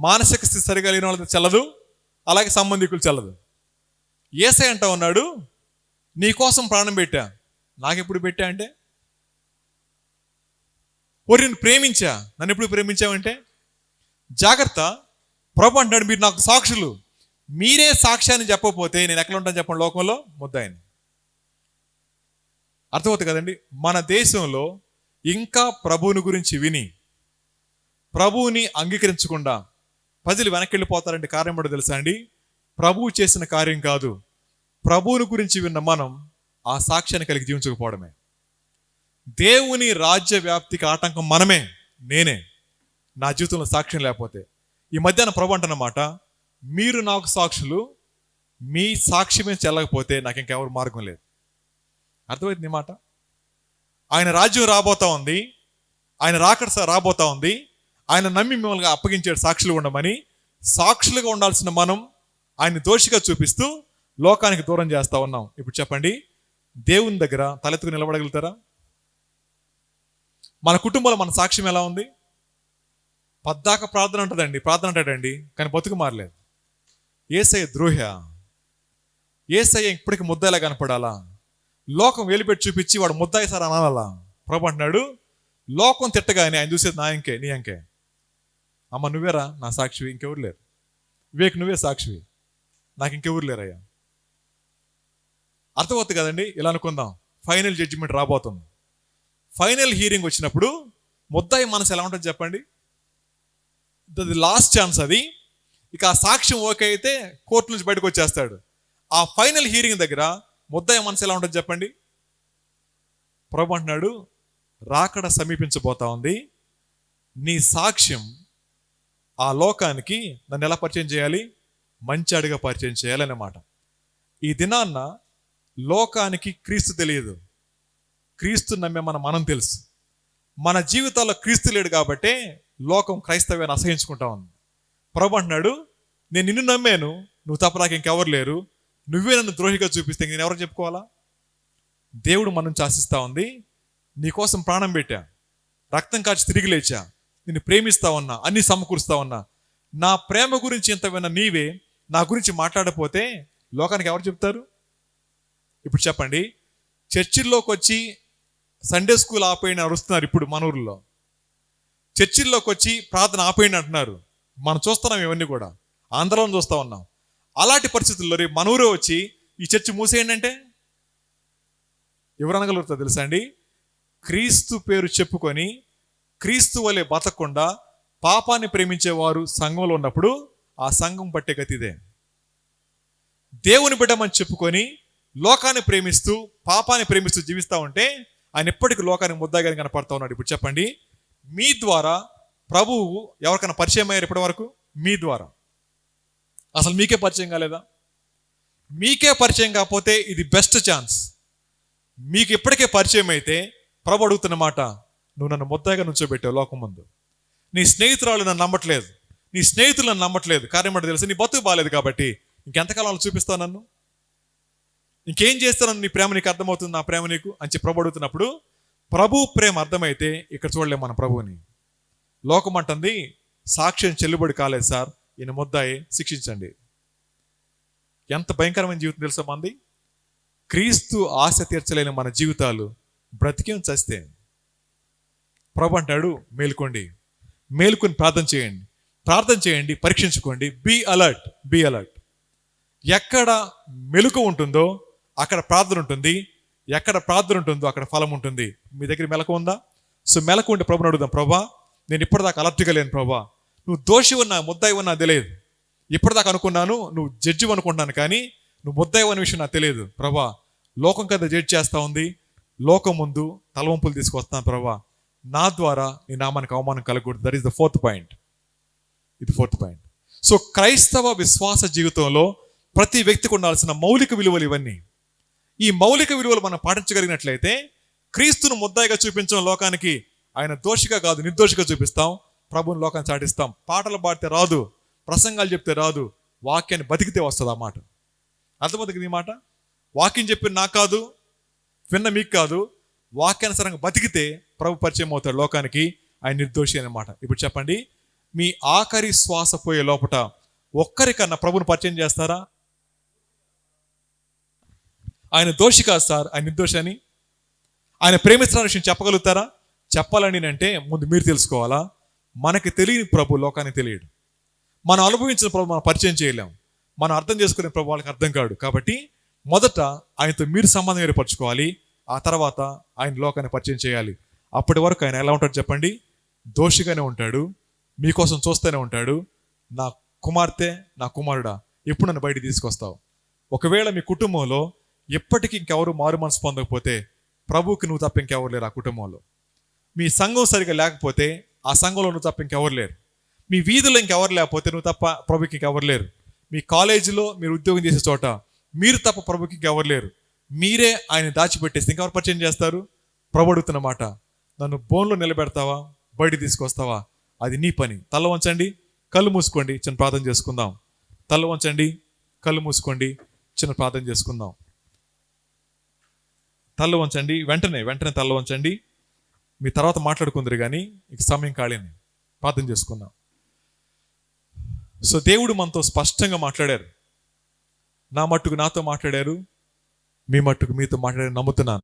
మానసిక స్థితి సరిగా లేని వాళ్ళది చెల్లదు, అలాగే సంబంధికులు చెల్లదు. యేసయ్య అంటా ఉన్నాడు, నీ కోసం ప్రాణం పెట్టా. నాకెప్పుడు పెట్టా అంటే, నిన్ను ప్రేమించా. నన్ను ఎప్పుడు ప్రేమించావంటే, జాగ్రత్త. ప్రభు అంటున్నాడు, మీరు నాకు సాక్షులు. మీరే సాక్ష్యాన్ని చెప్పకపోతే నేను ఎక్కడ ఉంటాను చెప్పండి లోకంలో? ముద్దాయిని. అర్థమవుతుంది కదండి. మన దేశంలో ఇంకా ప్రభువుని గురించి విని ప్రభువుని అంగీకరించకుండా ప్రజలు వెనక్కి వెళ్ళిపోతారంటే కారణం ఏంటో తెలుసా అండి? ప్రభువు చేసిన కార్యం కాదు, ప్రభువుని గురించి విన్న మనం ఆ సాక్ష్యాన్ని కలిగి జీవించకపోవడమే. దేవుని రాజ్య వ్యాప్తికి ఆటంకం మనమే, నేనే. నా జీవితంలో సాక్ష్యం లేకపోతే. ఈ మధ్యాహ్నం ప్రభు అంటున్నమాట, మీరు నాకు సాక్షులు, మీ సాక్ష్యమే చెల్లకపోతే నాకు ఇంకెవరు మార్గం లేదు. అర్థమైంది మాట? ఆయన రాజ్యం రాబోతా ఉంది, ఆయన రాకడ రాబోతా ఉంది, ఆయన నమ్మి మిమ్మల్ని అప్పగించాడు సాక్షులు ఉండమని. సాక్షులుగా ఉండాల్సిన మనం ఆయన దోషిగా చూపిస్తూ లోకానికి దూరం చేస్తా ఉన్నాం. ఇప్పుడు చెప్పండి, దేవుని దగ్గర తలెత్తుకు నిలబడగలుగుతారా? మన కుటుంబంలో మన సాక్ష్యం ఎలా ఉంది? పద్దాక ప్రార్థన ఉంటుందండి, ప్రార్థన అంటాడండి, కానీ బతుకు మారలేదు. యేసయ్య ద్రోహ, యేసయ్య ఇప్పటికి ముద్దాయిలా కనపడాలా? లోకం వేలిపెట్టి చూపించి వాడు ముద్దాయి సార్ అనాలా? ప్రభు అంటున్నాడు, లోకం తిట్టగానే ఆయన చూసేది నా అంకే, నీ అంకే. అమ్మ నువ్వేరా నా సాక్షివి, ఇంకెవరు లేరు. వివేక్ నువ్వే సాక్షివి, నాకు ఇంకెవరు లేరయ్యా. అర్థమవుతుంది కదండి? ఇలా అనుకుందాం, ఫైనల్ జడ్జిమెంట్ రాబోతుంది. ఫైనల్ హీరింగ్ వచ్చినప్పుడు ముద్దాయి మనసు ఎలా ఉంటుంది చెప్పండి? ది లాస్ట్ ఛాన్స్ అది. ఇక ఆ సాక్ష్యం ఓకే అయితే కోర్టు నుంచి బయటకు వచ్చేస్తాడు. ఆ ఫైనల్ హీరింగ్ దగ్గర ముద్దాయి మనసు ఎలా ఉంటుంది చెప్పండి? ప్రభు అంటున్నాడు, రాకడ సమీపించబోతా ఉంది, నీ సాక్ష్యం ఆ లోకానికి నన్ను ఎలా పరిచయం చేయాలి? మంచాడిగా పరిచయం చేయాలన్నమాట. ఈ దినాన్న లోకానికి క్రీస్తు తెలియదు, క్రీస్తు నమ్మే మనం తెలుసు. మన జీవితాల్లో క్రీస్తు లేడు కాబట్టే లోకం క్రైస్తవ్యాన్ని అసహించుకుంటా ఉంది. ప్రభు అంటున్నాడు, నేను నిన్ను నమ్మాను, నువ్వు తప్ప నాకు ఇంకెవరు లేరు, నువ్వే నన్ను ద్రోహిగా చూపిస్తే నేను ఎవరు చెప్పుకోవాలా? దేవుడు మనం శాసిస్తా ఉంది, నీకోసం ప్రాణం పెట్టా, రక్తం కాచి తిరిగి లేచా, నిన్ను ప్రేమిస్తా ఉన్నా, అన్ని సమకూరుస్తా ఉన్నా. నా ప్రేమ గురించి ఇంత విన్న నీవే నా గురించి మాట్లాడకపోతే లోకానికి ఎవరు చెప్తారు? ఇప్పుడు చెప్పండి, చర్చిల్లోకి వచ్చి సండే స్కూల్ ఆపేయండి అరుస్తున్నారు ఇప్పుడు మన ఊర్లో. చర్చిల్లోకి వచ్చి ప్రార్థన ఆపేయండి అంటున్నారు. మనం చూస్తున్నాం ఇవన్నీ కూడా, ఆంధ్రలో చూస్తూ ఉన్నాం. అలాంటి పరిస్థితుల్లో రేపు మన ఊరే వచ్చి ఈ చర్చి మూసేయండి అంటే ఎవరు అనగలుగుతారో తెలుసా అండి? క్రీస్తు పేరు చెప్పుకొని క్రీస్తు వలె బతకకుండా పాపాన్ని ప్రేమించేవారు సంఘంలో ఉన్నప్పుడు ఆ సంఘం పట్టే గతిదే. దేవుని బిడ్డమని చెప్పుకొని లోకాన్ని ప్రేమిస్తూ పాపాన్ని ప్రేమిస్తూ జీవిస్తూ ఉంటే ఆయన ఎప్పటికీ లోకానికి ముద్దాగా కనపడతా ఉన్నాడు. ఇప్పుడు చెప్పండి, మీ ద్వారా ప్రభువు ఎవరికైనా పరిచయం అయ్యారు ఇప్పటి వరకు? మీ ద్వారా. అసలు మీకే పరిచయం కాలేదా? మీకే పరిచయం కాకపోతే ఇది బెస్ట్ ఛాన్స్. మీకు ఇప్పటికే పరిచయం అయితే ప్రభు అడుగుతున్న మాట, నువ్వు నన్ను ముద్దాగా నుంచోబెట్టావు లోకం ముందు. నీ స్నేహితురాలు నన్ను నమ్మట్లేదు, నీ స్నేహితులు నన్ను నమ్మట్లేదు. కారణం ఏంటో తెలుసు? నీ బతుకు బాగాలేదు కాబట్టి. ఇంకెంతకాలం చూపిస్తావు నన్ను? ఇంకేం చేస్తానని నీ ప్రేమ నీకు అర్థమవుతుంది, నా ప్రేమ నీకు అని చెప్పి ప్రభు అడుగుతున్నప్పుడు, ప్రభు ప్రేమ అర్థమైతే ఇక్కడ చూడలేం మన ప్రభువుని. లోకం అంటుంది, సాక్ష్యం చెల్లుబడి కాలేదు సార్, ఈయన ముద్దాయి, శిక్షించండి. ఎంత భయంకరమైన జీవితం తెలుసా మంది? క్రీస్తు ఆశ తీర్చలేని మన జీవితాలు బ్రతికేం చస్తే. ప్రభు అంటాడు, మేలుకోండి, మేలుకొని ప్రార్థన చేయండి, ప్రార్థన చేయండి, పరీక్షించుకోండి. Be alert, be alert. ఎక్కడ మెలుకు ఉంటుందో అక్కడ ప్రార్థన ఉంటుంది, ఎక్కడ ప్రార్థన ఉంటుందో అక్కడ ఫలం ఉంటుంది. మీ దగ్గర మెలకు ఉందా? సో మెలకు ఉంటే ప్రభుని అడుగుదాం, ప్రభా నేను ఇప్పటిదాకా అలర్ట్గా లేను ప్రభా, నువ్వు దోషి ఉన్నా ముద్దాయి ఉన్నా తెలియదు. ఇప్పటిదాకా అనుకున్నాను నువ్వు జడ్జి అనుకుంటున్నాను, కానీ నువ్వు ముద్దాయి అనే విషయం నాకు తెలియదు ప్రభా. లోకం కదా జడ్జి చేస్తూ ఉంది, లోకం ముందు తలవంపులు తీసుకొస్తాను ప్రభా, నా ద్వారా నీ నామానికి అవమానం కలగకూడదు. That is the fourth point. ఇది ఫోర్త్ పాయింట్. సో క్రైస్తవ విశ్వాస జీవితంలో ప్రతి వ్యక్తికి ఉండాల్సిన మౌలిక విలువలు ఇవన్నీ. ఈ మౌలిక విలువలు మనం పాటించగలిగినట్లయితే క్రీస్తును ముద్దాయిగా చూపించడం లోకానికి, ఆయన దోషిగా కాదు నిర్దోషిగా చూపిస్తాం, ప్రభుని లోకాన్ని చాటిస్తాం. పాటలు పాడితే రాదు, ప్రసంగాలు చెప్తే రాదు, వాక్యాన్ని బతికితే వస్తుంది ఆ మాట. అర్థమవుతుంది ఈ మాట? వాక్యం చెప్పిన నాకు కాదు, విన్న మీకు కాదు, వాక్యానుసారంగా బతికితే ప్రభు పరిచయం అవుతాడు లోకానికి, ఆయన నిర్దోషి అన్నమాట. ఇప్పుడు చెప్పండి, మీ ఆఖరి శ్వాస పోయే లోపట ఒక్కరికన్నా ప్రభుని పరిచయం చేస్తారా? ఆయన దోషి కాదు సార్, ఆయన నిర్దోషి అని ఆయన ప్రేమిస్తున్న విషయం చెప్పగలుగుతారా? చెప్పాలని అంటే ముందు మీరు తెలుసుకోవాలా. మనకి తెలియని ప్రభు లోకానికి తెలియడు. మనం అనుభవించిన ప్రభు మనం పరిచయం చేయలేం, మనం అర్థం చేసుకునే ప్రభు వాళ్ళకి అర్థం కాడు. కాబట్టి మొదట ఆయనతో మీరు సంబంధం ఏర్పరచుకోవాలి, ఆ తర్వాత ఆయన లోకాన్ని పరిచయం చేయాలి. అప్పటి వరకు ఆయన ఎలా ఉంటాడు చెప్పండి? దోషిగానే ఉంటాడు, మీకోసం చూస్తూనే ఉంటాడు. నా కుమార్తె, నా కుమారుడా, ఎప్పుడు నన్ను బయటికి తీసుకొస్తావు? ఒకవేళ మీ కుటుంబంలో ఎప్పటికీ ఇంకెవరు మారు మనసు పొందకపోతే ప్రభువుకి నువ్వు తప్ప ఇంకెవరు లేరు ఆ కుటుంబంలో. మీ సంఘం సరిగా లేకపోతే ఆ సంఘంలో నువ్వు తప్ప ఇంకెవరు లేరు. మీ వీధిలో ఇంకెవరు లేకపోతే నువ్వు తప్ప ప్రభుకి ఇంకెవరు లేరు. మీ కాలేజీలో మీరు ఉద్యోగం చేసే చోట మీరు తప్ప ప్రభుకి ఇంకెవరు లేరు. మీరే ఆయన దాచిపెట్టేస్తే ఇంకెవరు పరిచయం చేస్తారు? ప్రభు అడుగుతున్న మాట, నన్ను బోన్లో నిలబెడతావా, బయట తీసుకొస్తావా, అది నీ పని. తల వంచండి, కళ్ళు మూసుకోండి, చిన్న ప్రార్థన చేసుకుందాం. తల వంచండి, కళ్ళు మూసుకోండి, చిన్న ప్రార్థన చేసుకుందాం. తల వంచండి, వెంటనే తల వంచండి. మీ తర్వాత మాట్లాడుకుందరు కానీ ఇక సమయం ఖాళీని ప్రార్థన చేసుకుందాం. సో దేవుడు మనతో స్పష్టంగా మాట్లాడారు. నా మట్టుకు నాతో మాట్లాడారు, మీ మట్టుకు మీతో మాట్లాడారు నమ్ముతున్నాను.